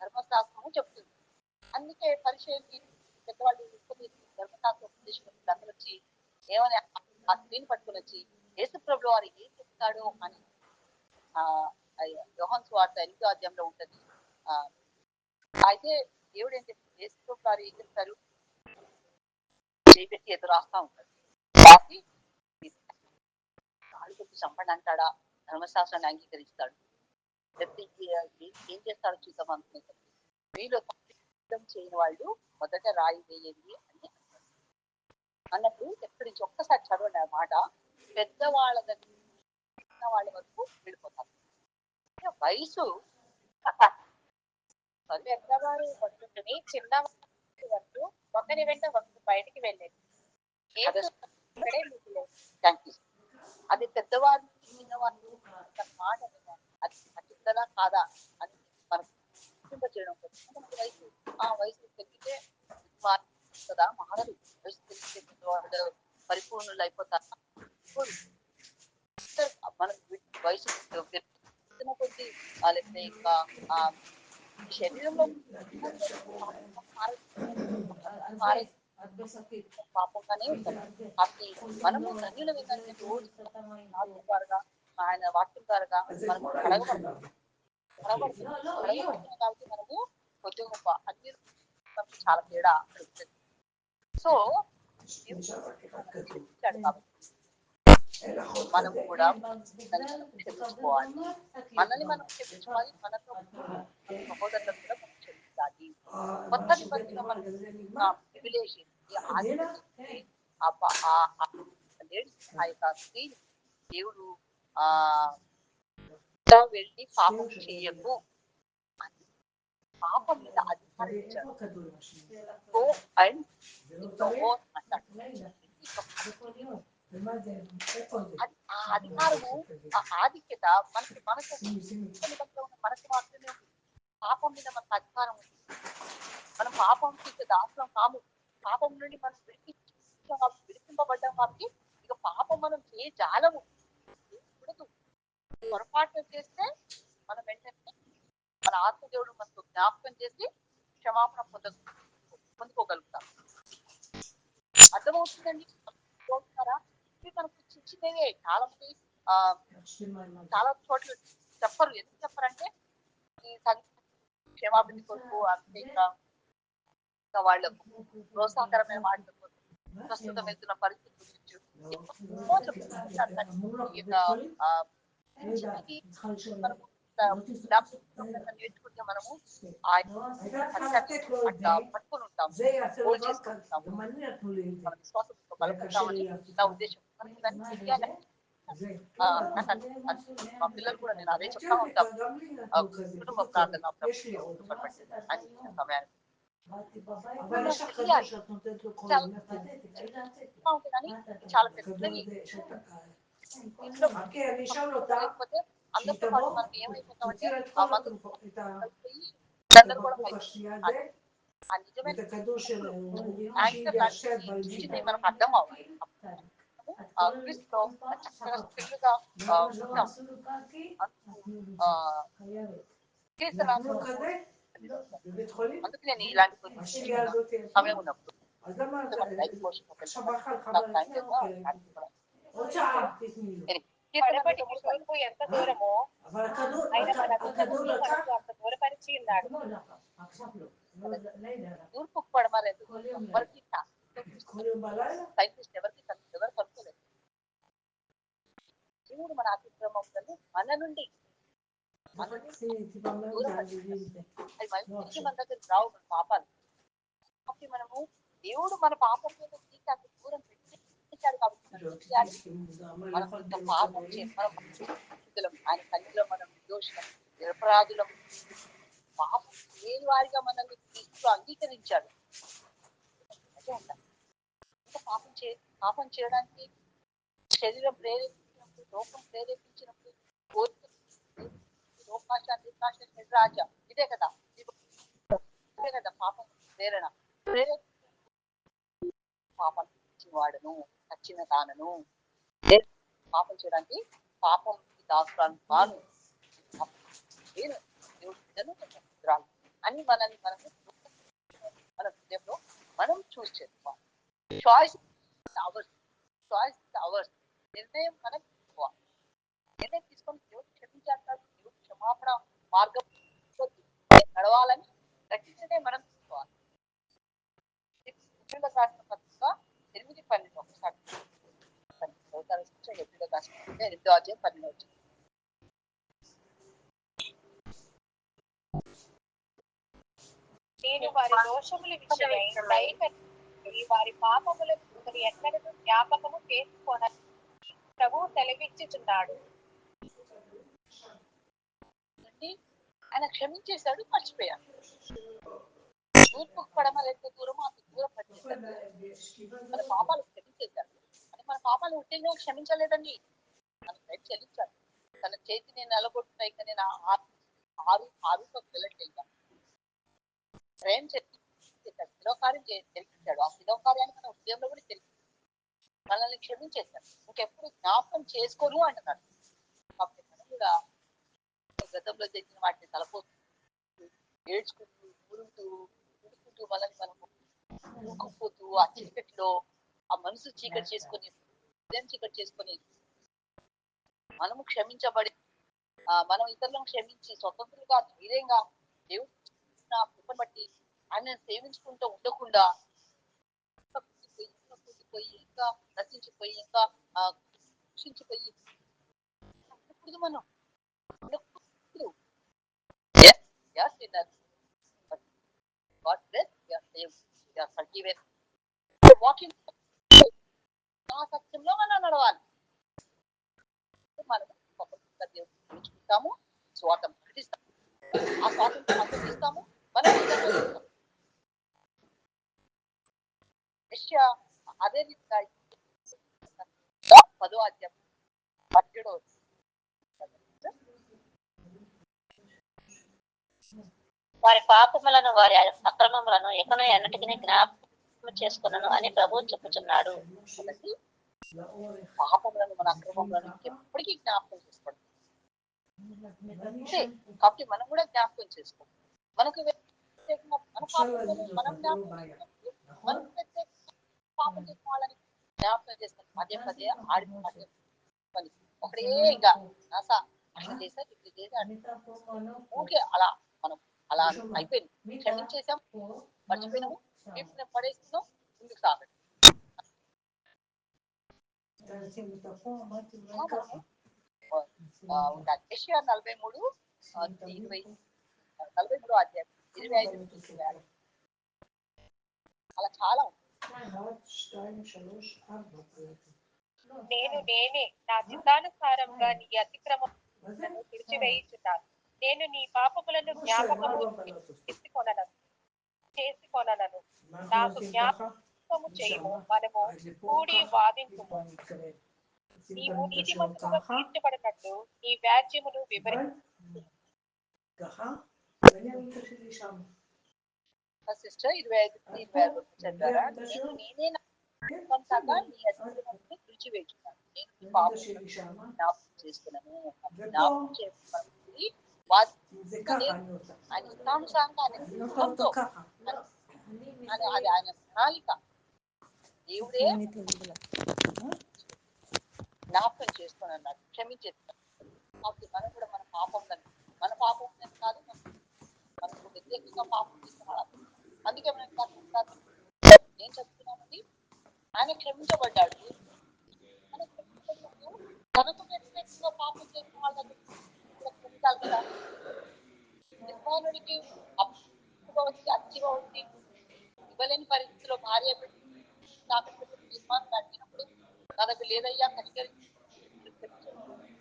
S1: ధర్మశాస్త్రము చెప్తుంది. అందుకే పరిచయం పెద్దవాళ్ళు ధర్మశాస్త్ర ఉపదేశకులు అందరూ వచ్చి ఏమని ఆ స్త్రీని పట్టుకుని వచ్చి యేసు ప్రభువు వారు ఏం చెప్తాడో అని యోహాను సువార్త 8వ అధ్యాయంలో ఉంటది. అయితే దేవుడు ఏం చెప్తారు, యేసు ప్రభువు వారు ఏం చెప్తారు, చేపెట్టి ఎదురు రాస్తా ఉంటాడు. రాసి కాళ్ళు కొట్టి చంపండి అంటాడా, ధర్మశాస్త్రాన్ని అంగీకరిస్తాడు. ఏం చేస్తాడో చూద్దాం అనుకుంటారు. మీలో చేయని వాళ్ళు మొదట రాయి వేయండి అని అన్నప్పుడు ఎక్కడి నుంచి ఒక్కసారి చదవండి ఆ మాట. పెద్దవాళ్ళ దగ్గర చిన్న వాళ్ళ వరకు వెళ్ళిపోతారు. వయసు పెద్దవారు వస్తుందని చిన్న వరకు ఒకరి వెంట ఒకరు బయటికి వెళ్ళేది. అది పెద్దవారు చిన్నవారు మాట అది పట్టిందలా కాదా అని మనం చేయడం వయసు వయసు తగ్గితే కదా మారదు. వయసు తగ్గితే పెద్దవాళ్ళు పరిపూర్ణులు అయిపోతారు. మనం వయసు పెరుగుతున్న కొద్ది లేకపోతే ఇంకా శరీరంలో పాపంగానే ఉంటాం. కాబట్టి మనము ధన్యులు ఏంటంటే రోజు ద్వారా ఆయన వాక్యం ద్వారా మనము కడగబడుతున్నాం కాబట్టి మనము కొద్ది గొప్ప అన్ని చాలా తేడా ఉంటుంది. సో మనం కూడా క్షమించుకోవాలి, మనల్ని మనం క్షమించుకోవాలి, మనతో సహోదరులకు కూడా మనం క్షమించాలి. కొత్త నిబంధన మనం ప్రివిలేజ్ ఆధిపత్యం ఆ యొక్క స్త్రీని దేవుడు ఆ వెళ్ళి పాపం చేయకు అని పాపం మీద అధికారం ఇచ్చాడు. గో అండ్ ఆ అధికారము ఆ ఆధిక్యత మనకు మనకు మాత్రమే ఉంది. పాపం మీద మనకు అధికారం ఉంది. మనం పాపం దాసులం కాము. పాపం నుండి మనం విడిపింపబడ్డాం కాబట్టి ఇక పాపం మనం ఏ జాలము కూడదు. పొరపాటు చేస్తే మనం వెంటనే మన ఆత్మదేవుడు మనకు జ్ఞాపకం చేసి క్షమాపణ పొందుకోగలుగుతాం. అర్థమవుతుందండి? చూస్తారా? ఇవి మనకు చిన్నవే. చాలా మంది చాలా చోట్ల చెప్పరు. ఎందుకు చెప్పరంటే ఈ క్షమాపణ కొరకు అంతే ఇంకా వాళ్ళకు ప్రోత్సాహకరమైన మాటల కోసం ప్రస్తుతం వెళ్తున్న పరిస్థితి గురించి నేర్చుకుంటే మనము ఆ అట్లా పట్టుకుని ఉంటాం, చేసుకుని ఉంటాము, మన విశ్వాసంతో బలపడతామని నా ఉద్దేశం. మనకి ఇవన్నీ తెలియాలి. మా పిల్లలు కూడా నేను అదే చెప్తా ఉంటాం, కుటుంబ ప్రార్థన అని సమయానికి చాలా పెద్దవి. లేకపోతే అందరితో పాటు మనం ఏమైపోతామంటే ఆ మందు ఆ నిజమైన మనకు అర్థం అవ్వాలి. క్రీస్తులో చక్కగా స్త్రీలుగా ఉంటాం. అందుకు నేను ఇలాంటి సమయం ఉన్నప్పుడు ఎంత దూరమో అంత దూరపరిచి ఉన్నాడు. తూర్పు పడమలేదు ఎవరికి సైంటిస్ట్ ఎవరు కనుక్కోలేదు. దేవుడు మన అతిక్రమములను మన నుండి అది మన దగ్గర రావు. మన పాపాలు కాబట్టి మనము దేవుడు మన పాపం మీద తీసి దూరం పెట్టాడు. కాబట్టి మనం ఇంత పాపం ఆయన కన్నులో మనం నిర్దోషులం, నిరపరాధులం. పాపం లేని వారిగా మనల్ని క్రీస్తు అంగీకరించాడు. పాపం చేయడానికి శరీరం ప్రేరేపించినప్పుడు, లోకం ప్రేరేపించినప్పుడు రాజ ఇదే కదా పాపం ప్రేరణ పాపం వాడను నచ్చిన తానను పాపం చేయడానికి పాపం దాసురాలు కాను నేను దేవుడు అని మనల్ని మనము మన హృదయంలో మనం చూస్ చేసుకోవాలి. చాయిస్ అవర్స్ నిర్ణయం మనం తీసుకోవాలి. నిర్ణయం తీసుకొని దేవుడు క్షమించేస్తాడు. దేవుడు క్షమాపణ మార్గం నడవాలని గట్టిగానే మనం తీసుకోవాలి. రాసిన పత్రిక 8:12 ఒకసారి 8:12 నేను వారి దోషముల విషయమై వారి పాపములను ఎన్నడూ జ్ఞాపకము చేసుకోనని ప్రభువు సెలవిచ్చుచున్నాడు. ఆయన క్షమించేశాడు, మర్చిపోయాడు. తూర్పు పడమర ఎంత దూరమో అంత దూరం పట్టేశాడు. మన పాపాలు క్షమించేశాడు. అని మన పాపాలు ఉద్యోగంగా క్షమించలేదండి. మన సైడ్ చెల్లించాడు. తన చేతిని నెలగొట్టున్నాయి కానీ నేను ఆరు వెళ్ళట్లేదా ప్రేమ చేశాడు. శిలోకార్యం జరిగించాడు. ఆ శిలోకార్యాన్ని మన ఉద్యోగంలో కూడా జరిగించాడు. మనల్ని క్షమించేశాడు. ఇంకెప్పుడు జ్ఞాపకం చేసుకోను అంటున్నాడు. కాబట్టి మనం కూడా గతంలో జరిగిన వాటిని తలపోతూ ఏడ్చుకుంటూ ఊరుకుంటూ మనల్ని మనము ఊరుకుపోతూ ఆ చీకటిలో ఆ మనసు చీకటి చేసుకొని హృదయం చీకటి చేసుకొని మనము క్షమించబడి మనం ఇతరులను క్షమించి స్వతంత్రంగా ధైర్యంగా దేవుడు కృపను బట్టి ఆయన సేవించుకుంటూ ఉండకుండా ఇంకా నశించిపోయి ఇంకా కృషించిపోయి మనం God bless ఈవెన్ వాకింగ్ ఆ సత్యంలో మనం నడవాలి. మనం దేవుడు స్వార్థం ప్రకటిస్తాం, ఆ స్వాతంత్రం అనుభవిస్తాము, మనం నిజంగా చేస్తాం. యెషయా అదే రీతిగా 10వ అధ్యాయం 17వ
S2: వారి పాపములను వారి అక్రమములను ఎక్కడో ఎన్నటికీ జ్ఞాపకం చేసుకున్నాను అని ప్రభువు చెప్పుచున్నాడు.
S1: కాబట్టి పాపములను మన అక్రమములను ఎప్పటికీ జ్ఞాపకం చేసుకోండి. కాబట్టి మనం కూడా జ్ఞాపకం చేసుకోం. మనకు మన పాపములను మనం జ్ఞాపకం చేసుకుంటూ మనకు ప్రత్యేకంగా పాపం చేసిన వాళ్ళని జ్ఞాపకం చేస్తాం. పదే పదే ఆడి ఒకడే ఇంకా నాసా అట్లా చేసా ఇట్లా చేసా ఊరికే అలా మనం అలా అయిపోయింది. క్షమించేసాం, మర్చిపోయినాము, వీటిని పడేస్తున్నాం, ముందుకు సాగండి. ఉండాలి. యెషయా 43 43వ అధ్యాయం 25 అలా చాలా ఉంది.
S3: నేను నేనే నా చిత్తానుసారంగా నీ అతిక్రమములను తుడిచివేయుచున్నాను. నేను నీ పాపములను జ్ఞాపకము చేసుకొనను. నాకు జ్ఞాపకము చేయము, మనము కూడి వాదించుము. నీవు నీతిమంతులుగా తీర్చబడినట్లు నీ వ్యాజ్యమును
S1: సిస్టర్ 25 చదివారా? నేనే సొంతంగా నీ అతిక్రమములను తుడిచివేయుచున్నాను. నేను నీ పాపములను జ్ఞాపకం చేసుకున్నాను. జ్ఞాపకం చేసుకున్నది ఆయన ఇష్టానుసారంగా ఆయన సిద్ధంతో అది ఆయన ప్రణాళిక. దేవుడే జ్ఞాపకం చేసుకుని అన్నాడు, క్షమించేస్తాడు. కాబట్టి మనం కూడా మన పాపం కాదు, మనకు వ్యతిరేకంగా పాపం చేస్తున్నాడు. అందుకే మనం ఏం చెప్తున్నామండి? ఆయన క్షమించబడ్డాడు. తనకు వ్యతిరేకంగా పాపం చేసిన వాళ్ళని క్షమించాలి కదా. యజమానుడికి అప్పుగా వచ్చి అచ్చిగా వచ్చి ఇవ్వలేని పరిస్థితిలో భార్య యజమానుడు అడిగినప్పుడు తనకు లేదయ్యా కనికరించి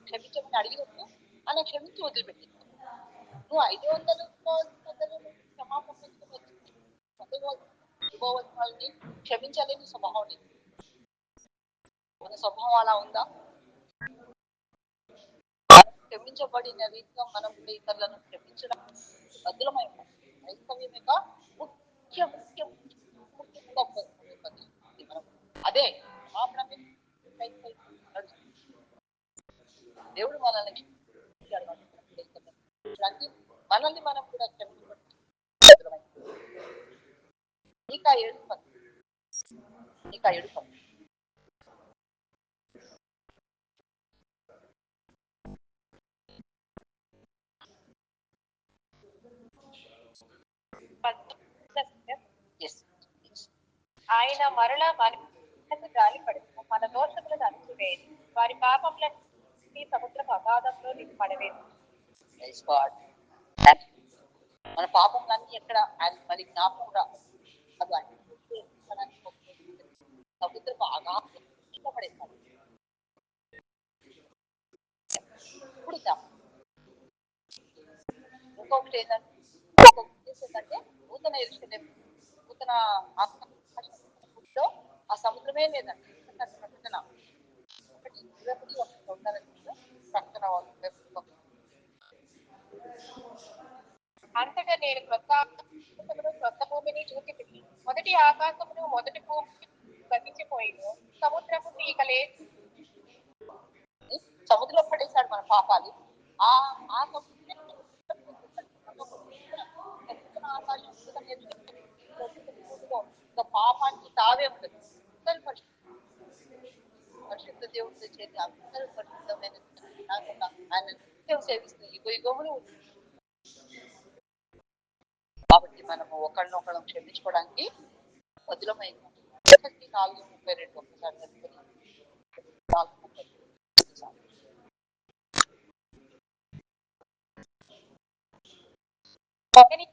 S1: క్షమించమని అడిగినప్పుడు ఆయన క్షమించి వదిలిపెట్టింది. నువ్వు 500 క్షమాపణ ఇవ్వవలసిన వాళ్ళని క్షమించలేని స్వభావం లేదు. మన స్వభావం అలా ఉందా? క్షమించబడిన రీతిగా మనం కూడా ఇతరులను క్షమించడం బద్దులమై ఉన్నాం. క్రైస్తవ్యమేక ముఖ్య ముఖ్య మనం అదే దేవుడు మనల్ని మనల్ని మనం కూడా క్షమించబడి నీకా ఏడుపు
S3: ఆయన మరలా మనకు జాలిపడి మన దోషములను అణచివేయని వారి పాపములను సముద్రపు అగాధంలో పడవేది.
S1: మన పాపములన్నీ ఎక్కడ ఆయన మళ్ళీ జ్ఞాపకం రా అది సముద్రపు అగాధంలో పడేస్తాడు. ఇప్పుడు ఇంకొకటి ఏంటంటే నూతన ఎరుషలేము నూతన ఆకాశంలో ఆ సముద్రమే లేదండి. ప్రకటన 1:21 ఉండాలని ప్రకటన
S3: అంతటా నేను క్రొత్త భూమిని చూసి మొదటి ఆకాశమును మొదటి భూమి గతించిపోయిను, సముద్రము ఇక లేదు.
S1: సముద్రంలో పడేశాడు మన పాపాలు. ఆ ఆకాశం పాపానికి తావే ఉండదు. పరిశుద్ధ దేవుడితో చేతి అందరూ పరిశుద్ధమైన ఆయన నిత్యం సేవిస్తూ యుగములు. కాబట్టి మనము ఒకళ్ళనొకళ్ళం క్షమించుకోవడానికి బదులమైంది. 4:32 ఒకసారి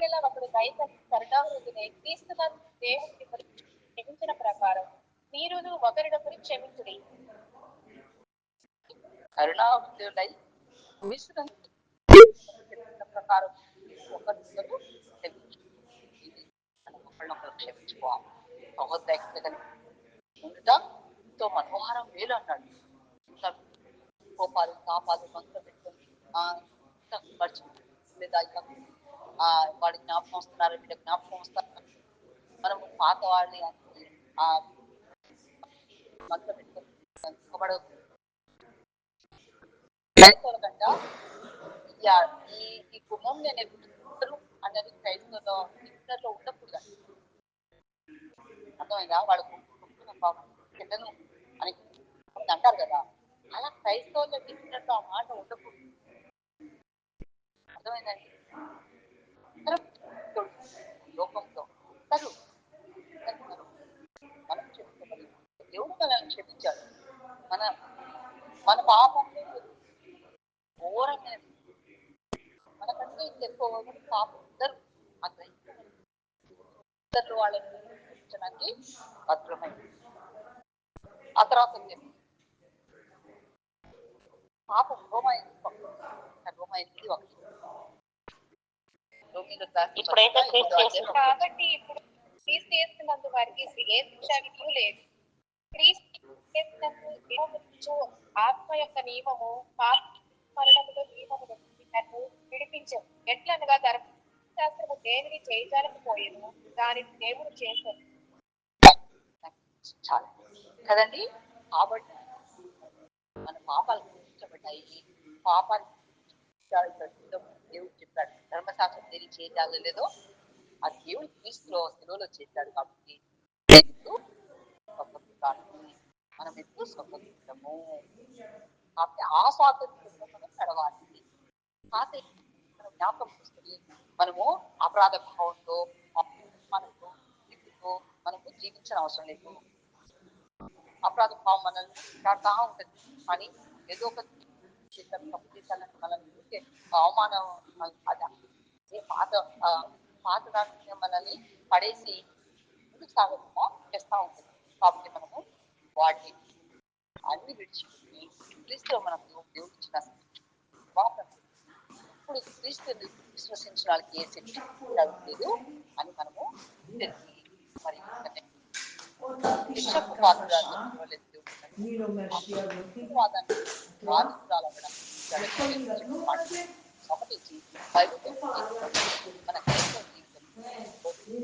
S3: ఇలా ఒకడు దయతని కరుణాహృదయుడై క్రీస్తునందు దేవుడు మిమ్మల్ని క్షమించిన ప్రకారం మీరును ఒకరినొకరు క్షమించుడి.
S1: కరుణాహృదయుడై క్రీస్తునందు చెప్పిన ప్రకారం ఒకరినొకరు క్షమించుడి. ఒకరినొకరు క్షమించుకోవాలి. సహోదర ఉండుట ఎంతో మనోహరం మేలు అన్నాడు. కోపాలు తాపాలు మనసులో పెట్టుకొని లేదా వాడి జ్ఞాపకం వస్తున్నారు, వీళ్ళ జ్ఞాపకం వస్తారు, మనము పాత వాళ్ళని ఆ మనసులో పెట్టుకొని ఈ గుణం నేను ఎప్పుడు అనేది క్రైస్తవులో ఇద్దరిలో ఉండకూడదు. అర్థమైందా? వాడు చెడ్డను అని అంటారు కదా, అలా క్రైస్తవుల్లో ఇద్దరిలో ఆ మాట ఉండకూడదు. అర్థమైందండి? లోకంతో మనం క్షమించబడి దేవుడు మనల్ని క్షమించాడు. మన పాపం ఘోరమైనది. మనకంటే ఎక్కువ పాపం ఇద్దరు ఆ ఇద్దరు వాళ్ళని క్షమించడానికి భద్రమైంది. ఆ తర్వాత పాపం రోమైంది ఒకటి.
S3: కాబట్టి ఇప్పుడు క్రీస్తు యేసునందు వారికి ఏ శిక్ష విధులు లేదు. క్రీస్తు యేసునందు ఆత్మ యొక్క నియమము పాప మరణములో నియమము నన్ను విడిపించదు. ఎట్లనగా ధర్మశాస్త్రము దేనిని చేయజాలకపోయేను దానిని దేవుడు చేశాడు
S1: కదండి. కాబట్టి మన పాపాలు క్షమించబడ్డాయి. పాపాన్ని దేవుడు చెప్పాడు. ధర్మశాస్త్రం దేని చేయలేదో ఆ దేవుడు క్రీస్తులో సెలవులో చేశాడు. కాబట్టి మనం ఎప్పుడు స్వతంత్రము. కాబట్టి ఆ స్వాతంత్రంలో మనం నడవాలి. కాకపోతే మనం జ్ఞాపకం చేసుకుని మనము అపరాధ భావంతో మనము జీవించిన అవసరం లేదు. అపరాధ భావం మనల్ని కాడుతా ఉంటుంది. కానీ ఏదో ఒక తప్పు చేశాలని మనల్ని అవమానం అది పాత దాంట్లో మనల్ని పడేసి ముందుకు సాగకుండా చేస్తూ ఉంటుంది. కాబట్టి మనము వాటిని అన్ని విడిచిపెట్టి క్రీస్తు మనకు దేవుడిచ్చిన ఇప్పుడు క్రీస్తుని విశ్వసించిన వాళ్ళకి ఏ శిక్ష లేదు అని మనము తెలిసి మరి శిక్షకు పాత్రలు సమటించి బైబిల్ మన క్రైస్తవ జీవితం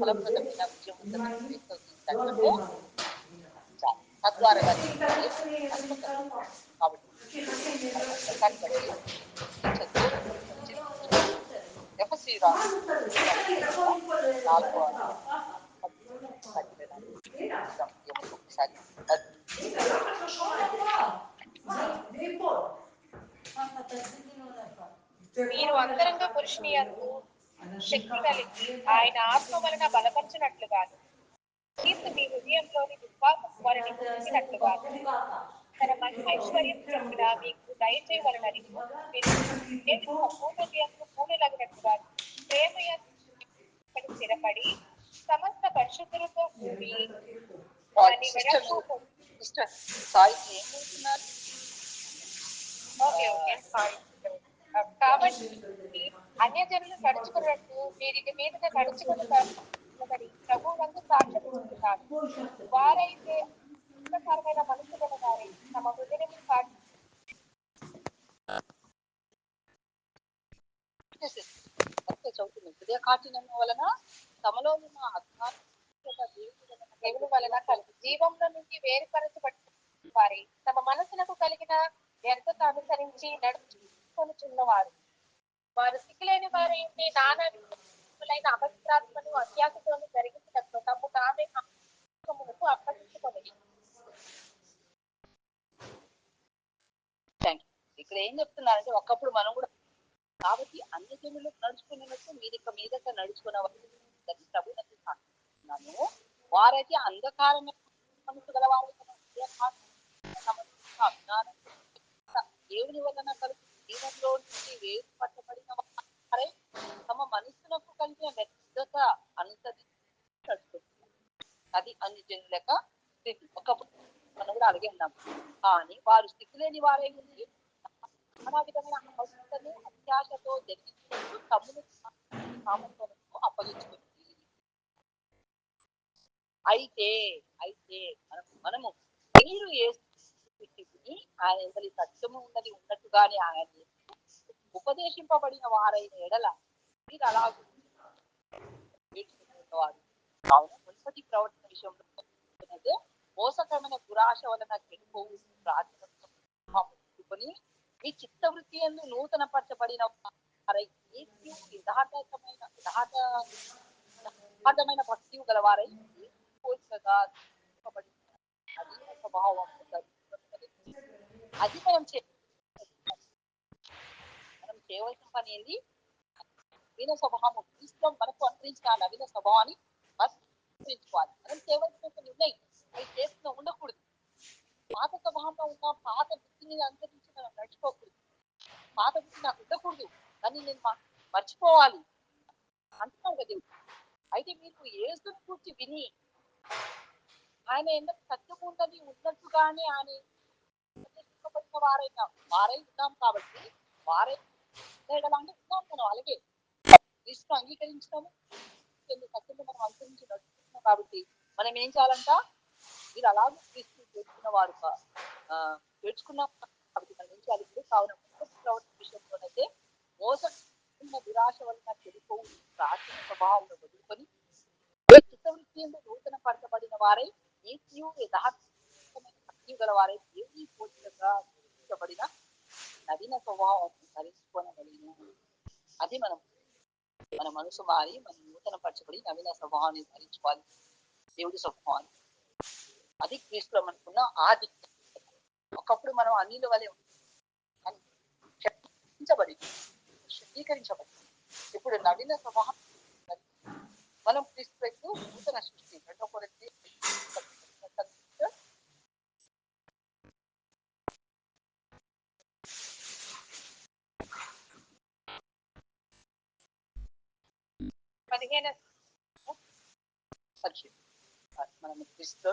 S1: ఫలప్రదమైన విజయవంతమైన క్రైస్తవ జీవితాలను తద్వారా కాబట్టి బట్టి
S3: మీరు అంతరంగ పురుషుని యందు శక్తి కలిగి ఆయన ఆత్మ వలన బలపరచినట్లుగా క్రీస్తు మీ హృదయంలోని విశ్వాసం వారిని పొందినట్లుగా తన మహిమైశ్వర్యం చొప్పున మీకు దయచేయవలనని మీరు పూర్ణతయంలో పూర్ణులగినట్లుగా ప్రేమ స్థిరపడి సమస్త పరిశుద్ధులతో కూడి కాబట్టి అన్యజనులు నడుచుకున్నట్టు వీరికి మీద నడుచుకుని ప్రభు నందు సాక్ష్యమిస్తున్నారు. వారైతే అంధకారమైన మనసు గల వారే తమ హృదయం
S1: చదువుతుంది. హృదయ కాఠిన్యం వలన తమలో ఉన్న
S3: దేవుని వలన కలిగి జీవంలో నుండి వేరుపరచబడి వారి తమ మనసులకు కలిగిన వ్యర్థత అనుసరించి నడుచుకొనుచున్నవారు. వారు సిగ్గులేని వారైతే నానాలైన అపవిత్రాత్మను అత్యాశతోను జరిగించినట్లు తమ తామే అప్పగించుకొని.
S1: ఇక్కడ ఏం చెప్తున్నారంటే ఒకప్పుడు మనం కూడా కాబట్టి అన్ని జనులు నడుచుకున్నట్టు మీదక నడుచుకున్న ప్రభుత్వం వారైతే అంధకారమే గలవారు దేవుని వలన కలిసి జీవంలో నుంచి వేరు పట్టబడిన వారై తమ మనస్సులకు కలిగిన వ్యక్తిగత అనుసరించి అది అన్ని జనులక స్థితి ఒకప్పుడు మనం కూడా అడిగి ఉన్నాం. కానీ వారు స్థితి లేని వారై ఉండి నానా విధమైన అవసరతను అత్యాశతో జరిగించినప్పుడు తమ్మును సామర్థ్యాలకు అప్పగించుకుంది. అయితే అయితే మనము మీరు ఆయన ఎంతటి సత్యము ఉన్నది ఉన్నట్టుగానే ఆయన ఉపదేశింపబడిన వారైన ఎడల మీరు అలా నేర్చుకునేవారు. కావున మునుపటి ప్రవర్తన విషయంలో మోసకరమైన దురాశ వలన చెడిపోవు ప్రార్థన మీ చిత్తవృత్తి ఎందు నూతన పరచబడిన వారై యథార్థమైన భక్తి గలవారై పోల్చగా అధీన స్వభావం అది మనం చేయవలసిన పని ఏంది? నవీన స్వభావం క్రీస్తులో మనకు అనుసరించిన నవీన స్వభావాన్ని అనుసరించుకోవాలి. మనం చేయవలసిన నిర్ణయం అవి చేస్తూ ఉండకూడదు. పాత స్వభావంలో ఉన్న పాత బుద్ధిని అనుసరించి మనం నడుచుకోకూడదు. పాత బుద్ధి నాకు ఉండకూడదు కానీ నేను మర్చిపోవాలి అంటున్నాడు కదా. అయితే మీరు యేసుని కూర్చి విని ఆయన ఎందుకు సత్యం ఉన్నది ఉన్నట్టుగానే ఆయన వారై ఉన్నాం కాబట్టి వారై అంటే ఉన్నాం మనం అలాగే క్రీస్తును అంగీకరించినాము, సత్యంలో మనం అనుసరించి నడుచుకుంటున్నాం కాబట్టి మనం ఏం చేయాలంట? మీరు అలాగే క్రీస్తుని చేర్చుకున్నాం కాబట్టి మనం ఏం చేయాలి? కావున ప్రవర్తన విషయంలోనైతే మోసం దురాశ వలన చెడిపోవు ప్రాచీన స్వభావంలో వదులుకొని చిత్తవృత్తి నూతన పరచబడిన వారై నీతియు యథార్థమైన భక్తి గల వారై దేవుని పోషకంగా నిర్మించబడిన నవీన స్వభావం ధరించుకోనగలిగిన అది మన మనసు మారి మనం నూతన పరచబడి నవీన స్వభావాన్ని ధరించుకోవాలి. దేవుడి స్వభావాన్ని అది క్రీస్తులో మనకున్న ఆది. ఒకప్పుడు మనం అన్నిల వలె శుద్ధీకరించబడి ఇప్పుడు నవీన స్వభావం మనం క్రీస్తు నూతన సృష్టి. 2 కొరింథీ
S3: 15
S1: మనం క్రీస్తులో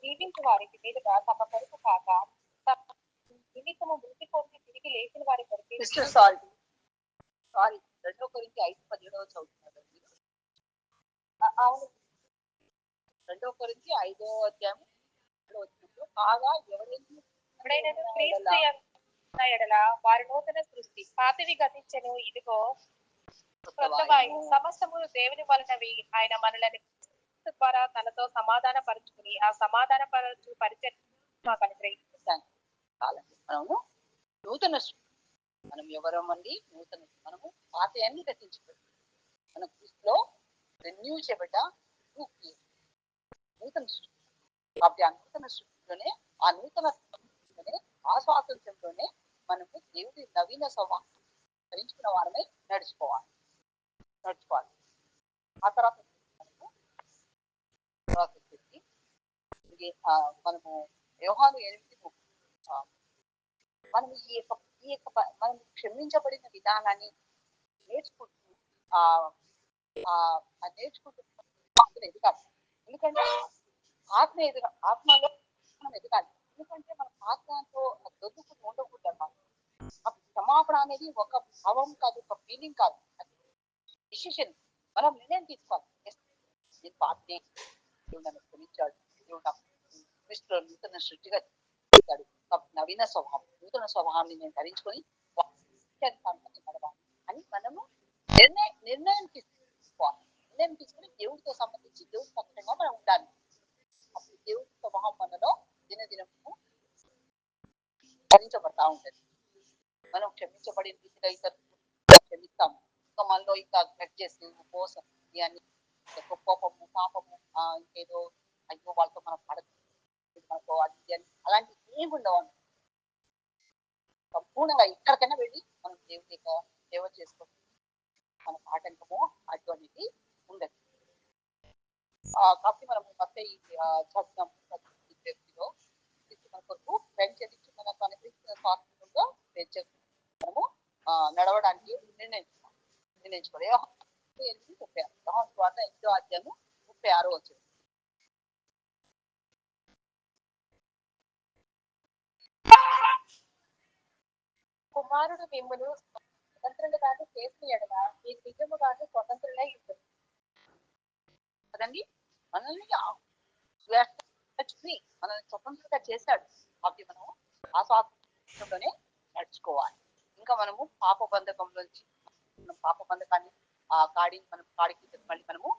S3: జీవించే వారికి మీదుగా తమ కొరకు కాక నిమిత్తము మృతి పొంది తిరిగి లేచిన వారి కొరకు
S1: సారీ 2 కొరింథీ 5:17 చదువుతున్నారు. అవును, 2 కొరింథీ 5వ అధ్యాయం కాగా
S3: ఎప్పుడైనా క్రీస్తు ఎడల వారి నూతన సృష్టి, పాతవి గతించెను, ఇదిగో కొత్తవాయు. సమస్తము దేవుని వలనవి. ఆయన మనల్ని ద్వారా తనతో సమాధాన పరుచుకుని ఆ సమాధాన పరచు పరిచయం మాకు అనుగ్రహించాను.
S1: మనము నూతన మనం ఎవరమండి? నూతన మనము పాత అన్ని గతించబడి మన క్రీస్తులో రెన్యూ చేయబడ్డ నూతన సృష్టి. కాబట్టి ఆ నూతన సృష్టిలోనే ఆ నూతన ఆ స్వాతంత్రంలోనే మనము దేవుడి నవీన స్వభావం ధరించుకున్న వారమై నడుచుకోవాలి. ఆ తర్వాత మనము యోహాను 8 మనం ఈ యొక్క మనం క్షమించబడిన విధానాన్ని నేర్చుకుంటూ నేర్చుకుంటూ ఎదగాలి. ఎందుకంటే ఆత్మలో మనం ఎదగాలి. ఎందుకంటే మన ఆత్మతో దొద్దుకుని ఉండకూడదు అన్నమాట. క్షమాపణ అనేది ఒక భావం కాదు, ఒక ఫీలింగ్ కాదు, డిసిషన్. మనం నిర్ణయం తీసుకోవాలి. నేను పాపనే, దేవుడు నన్ను క్షమించాడు, దేవుడు క్రీస్తులో నూతన సృష్టిగా చేశాడు. నవీన స్వభావం, నూతన స్వభావాన్ని నేను ధరించుకొని అని మనము నిర్ణయం తీసుకోవాలి. నిర్ణయం తీసుకుని దేవుడితో సంబంధించి దేవుడి పక్షంగా మనం ఉండాలి. అప్పుడు దేవుడి స్వభావం మనలో దినదినము ధరించబడతా ఉంటుంది. మనం క్షమించబడిన రీతిగా ఇతరులు క్షమిస్తాము. ఇంకా మనలో ఇంకా చేసి కోసం ఇవన్నీ కోపము, పాపము, ఇంకేదో అయ్యో వాళ్ళతో మనం పడదు, మనతో అది అలాంటి ఏమి ఉండవు. సంపూర్ణంగా ఎక్కడికైనా వెళ్ళి మనం దేవుడి యొక్క సేవ చేసుకోవచ్చు. మన ఆటంకము అటువంటిది ఉండదు. కాబట్టి మనం వ్యక్తిలో మన కొరకు పెంచరించి మనకు అనుగ్రహించిన స్వాతంత్రంలో మనము నడవడానికి నిర్ణయించుకోవాలి. యోహాను 8:36. యోహాను సువార్త 8వ అధ్యాయము 36
S3: కుమారుడు మిమ్మును స్వతంత్రులుగాను చేసిన ఎడల మీకు నిజముగాను స్వతంత్రులై ఉంటుంది.
S1: కదండి. మనల్ని మనల్ని స్వతంత్రంగా చేశాడు. కాబట్టి మనం ఆ స్వాతంత్రంలోనే నడుచుకోవాలి. ఇంకా మనము పాప బంధకంలోంచి పాప బంధకాన్ని మనం కాడికి మళ్ళీ మనము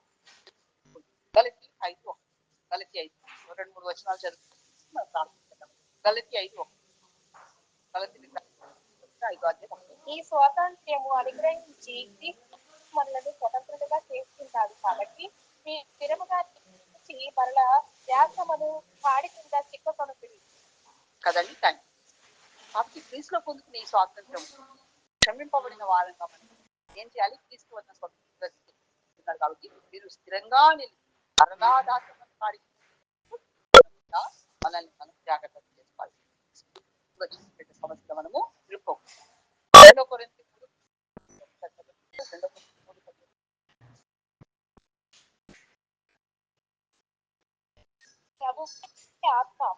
S1: గలతీ 5:1 గలతీ 5 2-3 వచనాలు చదువుకుంటే మనం ప్రార్థించుకుందాం. గలతీ 5:1 గలతీ 5:1.
S3: ఈ స్వాతంత్ర్యము అనుగ్రహించి క్రీస్తు మనలను స్వతంత్రులుగా చేసుకుంటాడు. కాబట్టి మీ స్థిరముగా నుంచి మరలా వ్యాసమును కాడి కింద చిక్కకొనుకుడి.
S1: కదండి. Thank you. కాబట్టి క్రీస్తులో పొందుకునే ఈ స్వాతంత్రం క్షమింపబడిన వారంగా మనం ఏం చేయాలి? క్రీస్తు వల్ల స్వతంత్రం ఉన్నారు కాబట్టి మీరు స్థిరంగా నిలిచి మరణాదాసమైన కాడి మనల్ని మనం జాగ్రత్తగా చేసుకోవాలి. సమస్యలు మనము ఇరుక్కోకూడదు. 2 కొరింథీ 3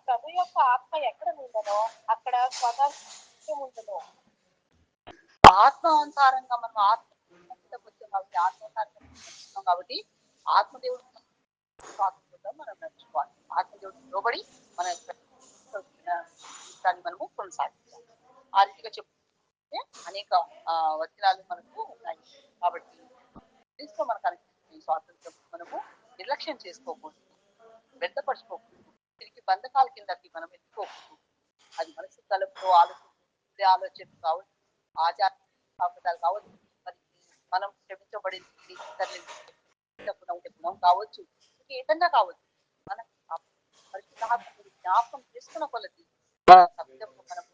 S3: ప్రభు యొక్క ఆత్మ ఎక్కడ ఉందనో అక్కడ స్వాతంత్ర్యం ఉందనో.
S1: ఆత్మానుసారంగా మనం ఆత్మానుసారంగా కాబట్టి ఆత్మదేవుడు స్వాతంత్రంలో మనం నడుచుకోవాలి. ఆత్మదేవుడు లోబడి మన దాన్ని మనము కొనసాగించాలి. ఆ రీతిగా చెప్పుకుంటే అనేక వచనాలు మనకు ఉన్నాయి. కాబట్టి క్రీస్తు మనకు అనుగ్రహించిన స్వాతంత్రం మనము నిర్లక్ష్యం చేసుకోకూడదు, వ్యర్థపరచుకోకూడదు, తిరిగి బంధకాల కిందకి మనం ఎత్తుకోకూడదు. అది మనసు తలుపుతో ఆలోచన కావచ్చు, ఆచార సాంప్రదాయాలు కావచ్చు, మరి మనం క్షమించబడింది గుణం కావచ్చు, ఏదన్నా కావచ్చు. మనం పరిశుద్ధాత్మను జ్ఞాపకం చేసుకున్న కొలది మనం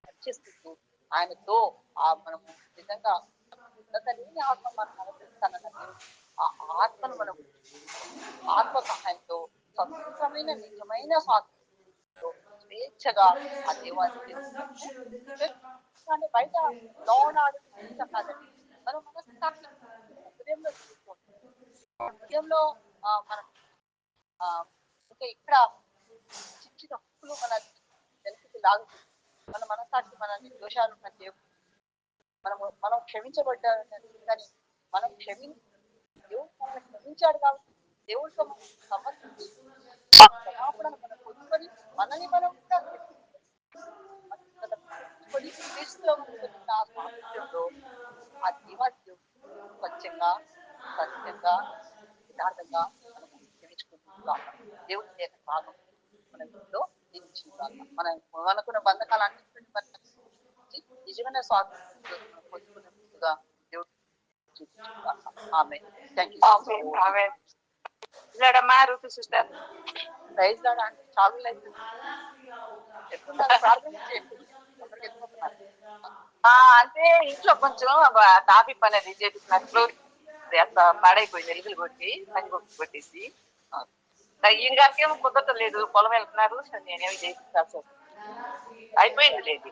S1: చర్చిస్తూ ఆయనతో మనము నిజంగా లేని ఆత్మ మనం అనుభవిస్తానన్న ఆ ఆత్మను మనం ఆత్మ సహాయంతో స్వతంత్రమైన నిజమైన స్వాతంత్రంతో స్వేచ్ఛగా ఆ దేవాన్ని అంటే బయట లోనాడు కాదండి. మనం మనస్సాక్షి హృదయంలో చూసుకోవాలి. హృదయంలో మనం ఇంకా ఇక్కడ చిన్న హక్కులు మన వెనక్కి లాగుతుంది. మన మనస్సాక్షి మనల్ని దోషాలు మనం క్షమించబడ్డారని మనం దేవుడు మనల్ని క్షమించాడు కాబట్టి దేవుడితో మనం సంబంధించి క్షమాపణను మనం పొందుకొని మనల్ని మనం కూడా క్రీస్తులో పొందుకున్న ఆ స్వాతంత్ర్యంలో ఆ దేవాది స్వచ్ఛంగా సత్యంగా యథార్థంగా మనం క్షమించుకుంటున్నాం. దేవుడి భాగం మన ఇంట్లో మనకున్న బంధకాలన్నింటినీ నిజమైన స్వాతంత్రం పొందుకున్నట్టుగా దేవుడు చూపించుకుంటాం. ఆమె సిస్టర్ ప్రైజ్ లాడ్ అంటే చాలా లైఫ్ ప్రార్థన చేయండి.
S4: అంటే ఇంట్లో కొంచెం టాపిక్ అనేది చేపిస్తున్నట్లు పాడైపోయింది, ఎలుగులు కొట్టి పని కొట్టేసి ఈయన గారికి ఏమో కుదరలేదు, పొలం వెళ్తున్నారు. నేనేమి చేయించాల్సి అయిపోయింది లేదు.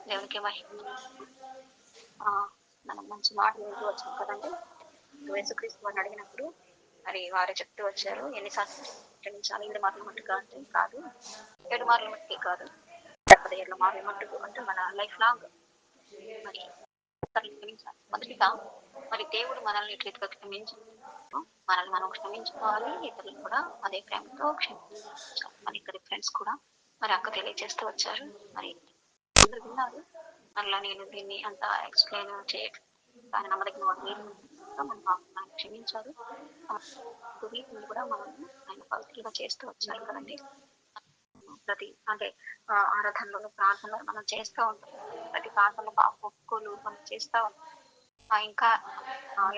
S2: దేవునికి మనం మంచి మాటలు వింటూ వచ్చాం కదండి. యేసుక్రీస్తు వారిని అడిగినప్పుడు మరి వారు చెప్తూ వచ్చారు, ఎన్నిసార్లు క్షమించాలి? 7 మార్లు మట్టుగా అంటే కాదు, 7 మార్లు మట్టుకే కాదు, 17 మార్లు మట్టుకు అంటే మన లైఫ్ లాంగ్ మరి క్షమించాలి. మొదటిగా మరి దేవుడు మనల్ని రీతిగా మనల్ని మనం క్షమించుకోవాలి, ఇతరులు కూడా అదే ప్రేమతో క్షమించాలి. మరి ఇక్కడి ఫ్రెండ్స్ కూడా మరి అక్క తెలియజేస్తూ వచ్చారు. మరి అందరు విన్నారు. మళ్ళీ నేను దీన్ని అంత ఎక్స్ప్లెయిన్ చేయట్లేదు, కానీ నమ్మదగిన మనం క్షమించారు. కూడా మనల్ని ఆయన పవిత్రంగా చేస్తూ వచ్చారు కదండి. ప్రతి అంటే ఆరాధనలో ప్రార్థనలు మనం చేస్తూ ఉంటాం. ప్రతి ప్రార్థనలో ఒప్పుకోలు మనం చేస్తూ ఉంటాం. ఇంకా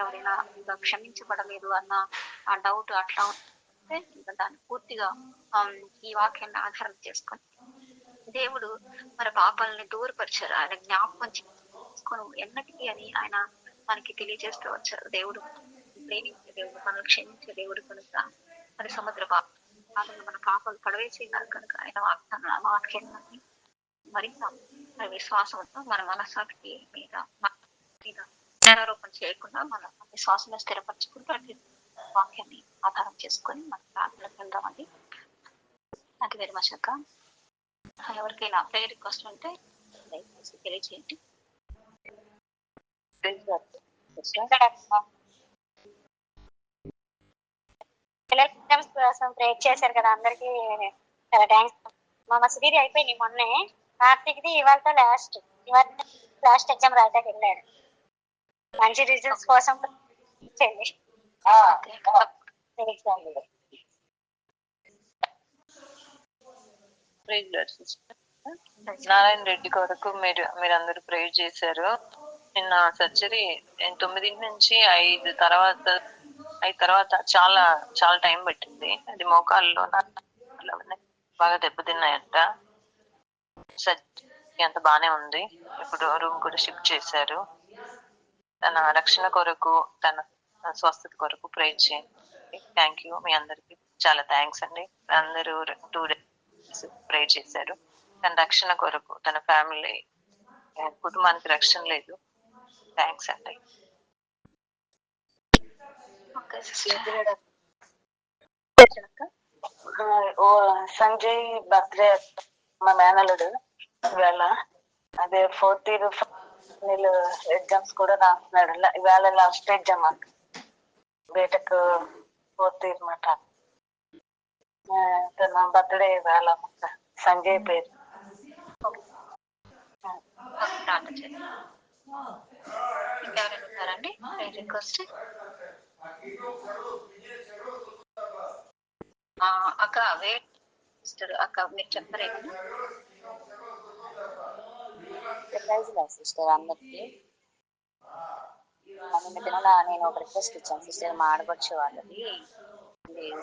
S2: ఎవరైనా ఇంకా క్షమించబడలేదు అన్న ఆ డౌట్ అట్లా ఉంటే ఇంకా దాన్ని పూర్తిగా ఈ వాక్యాన్ని ఆధారం చేసుకొని దేవుడు మరి పాపాలని దూరపరిచారు. ఆయన జ్ఞాపకం చేసుకొని ఎన్నటికీ అని ఆయన మనకి తెలియజేస్తూ వచ్చారు. దేవుడు ప్రేమించే దేవుడు, మనల్ని క్షమించే దేవుడు కనుక మరి సముద్ర పాపం కాకుండా మన పాపాలు కడవేసేయాలి కనుక ఆయన వాగ్దానం ఆ వాక్యాన్ని మరింత విశ్వాసంతో మన మనస్సాక్షి మీద మీద నేరారోపణ చేయకుండా మన విశ్వాసంలో స్థిరపరచుకుంటూ అటు వాక్యాన్ని ఆధారం చేసుకొని మన ప్రార్థనకు వెళ్దామండి. నాకు వెరీ మచ్ అక్క. ఎవరికైనా ప్రేయర్ రిక్వెస్ట్ ఉంటే దయచేసి తెలియజేయండి.
S5: ఎగ్జామ్స్ కోసం ప్రేర్ చేశారు కదా, అందరికి చాలా థ్యాంక్స్. మా మసీదీ అయిపోయింది మొన్నే. కార్తీక్ది ఇవాళ లాస్ట్ ఎగ్జామ్ రాయడానికి వెళ్ళాడు. మంచి రిజల్ట్స్ కోసం చేయండి.
S4: నారాయణ రెడ్డి కొరకు మీరందరూ ప్రేయర్ చేశారు. నిన్న సర్జరీ 9 నుంచి 5 తర్వాత చాలా చాలా టైం పట్టింది. అది మోకాల్లో బాగా దెబ్బతిన్నాయంట. సర్జరీ అంత బానే ఉంది. ఇప్పుడు రూమ్ కూడా షిఫ్ట్ చేశారు. తన రక్షణ కొరకు, తన స్వస్థత కొరకు ప్రేయర్ చేయండి. Thank you. మీ అందరికి చాలా థ్యాంక్స్ అండి. అందరూ 2 days ప్రేయర్ చేశారు. తన రక్షణ కొరకు, తన ఫ్యామిలీ కుటుంబానికి రక్షణ లేదు. థ్యాంక్స్ అండి.
S6: సంజయ్ బర్త్డే మా మేనలుడు ఇవాళ. అదే 4th year ఎగ్జామ్స్ కూడా రాస్తున్నాడు. ఇవాళ last exam BTech 4th year మాట. తన బర్త్డే ఇవాళ. సంజయ్ పేరు.
S2: ఇంకెవరైనా ఉన్నారండి ప్రేయర్ రిక్వెస్ట్? అక్క అక్క మీరు చెప్పరేమన్నా?
S5: సిస్టర్ అందరికి నేను ఒక రిక్వెస్ట్ ఇచ్చాను సిస్టర్. మా ఆడపడుచు వాళ్ళది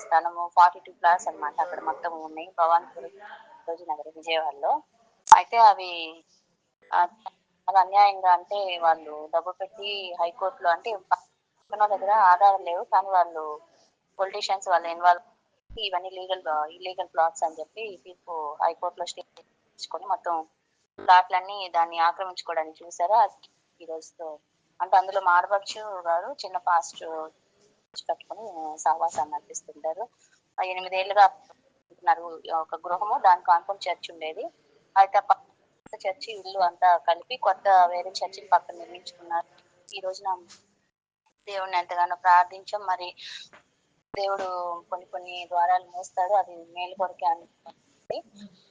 S5: స్థలము 42 ప్లాట్స్ అనమాట. అక్కడ మొత్తం ఉన్నాయి భవాన్పూర్ రోజు నగర్ విజయవాడలో. అయితే అవి చాలా అన్యాయంగా, అంటే వాళ్ళు డబ్బు పెట్టి హైకోర్టులో, అంటే పక్కన దగ్గర ఆధారం లేవు కానీ వాళ్ళు పొలిటీషియన్స్ వాళ్ళు ఇన్వాల్వ్ ఇవన్నీ ఇల్లీగల్ ప్లాట్స్ అని చెప్పి తీర్పు హైకోర్టులో స్టే చేసుకొని మొత్తం ప్లాట్లన్నీ దాన్ని ఆక్రమించుకోవడానికి చూసారా. ఈ రోజుతో అంటే అందులో మాడపడుచు గారు చిన్న పాస్ట్ కట్టుకొని సహవాసాన్ని నడిపిస్తుంటారు. 8 ఏళ్ళుగా ఒక గృహము, దాని కాన్ఫరెన్స్ చర్చ్ ఉండేది. అయితే చర్చి ఇల్లు అంతా కలిపి కొత్త వేరే చర్చిని పక్కన నిర్మించుకున్నారు. ఈ రోజున దేవుడిని ఎంతగానో ప్రార్థించాం. మరి దేవుడు కొన్ని ద్వారాలు మూస్తాడు, అది మేలు కొరకే అని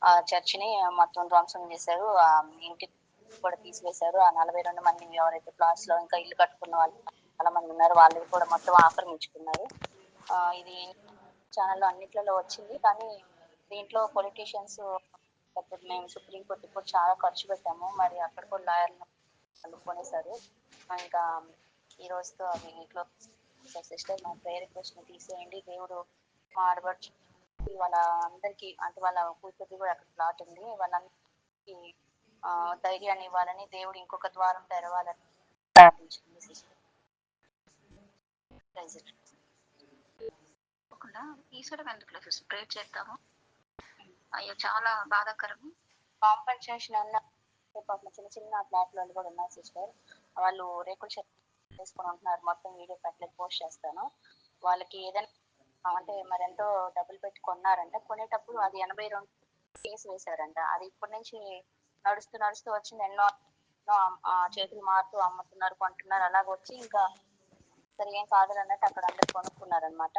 S5: ఆ చర్చిని మొత్తం ధ్వంసం చేశారు. ఆ ఇంటి కూడా తీసివేశారు. ఆ 42 మంది ఎవరైతే ప్లాట్స్ లో ఇంకా ఇల్లు కట్టుకున్న వాళ్ళు చాలా మంది ఉన్నారు, వాళ్ళని కూడా మొత్తం ఆక్రమించుకున్నారు. ఇది ఛానల్లో అన్నిట్లలో వచ్చింది. కానీ దీంట్లో పొలిటీషియన్స్ మేము సుప్రీంకోర్టు కూడా చాలా ఖర్చు పెట్టాము. మరి అక్కడ కూడా లాయర్లు కొనేశారు. ఇంకా ఈ రోజుతో అవి ఇంట్లో సిస్టర్ మా ప్రేయర్ రిక్వెస్ట్ ని తీసేయండి. దేవుడు మా ఆడబడుచు వాళ్ళ అందరికి, అంటే వాళ్ళ కూతురు కూడా అక్కడ ప్లాట్ ఉంది, వాళ్ళందరికీ ధైర్యాన్ని ఇవ్వాలని, దేవుడు ఇంకొక ద్వారం తెరవాలని ప్రార్థించింది సిస్టర్.
S2: ఈశ్వరం ఎందుకు సిస్టర్ ప్రేయర్ చేద్దాము. అయ్యో చాలా బాధాకరము.
S5: కాంపెన్సేషన్ అన్న చిన్న చిన్న ప్లాట్లు కూడా ఉన్నారు సిస్టర్. వాళ్ళు రేకుల షెడ్ చేసుకొని ఉంటున్నారు. మొత్తం వీడియో పెట్టలేదు, పోస్ట్ చేస్తాను. వాళ్ళకి ఏదైనా అంటే మరి ఎంతో డబ్బులు పెట్టి కొన్నారంట. కొనేటప్పుడు అది 82 కేసు వేశారంట. అది ఇప్పటి నుంచి నడుస్తూ వచ్చింది. ఎన్నో చేతులు మారుతూ అమ్ముతున్నారు, కొంటున్నారు. అలాగ వచ్చి ఇంకా సరే ఏం కాదు అన్నట్టు అక్కడ అందరు కొనుక్కున్నారనమాట.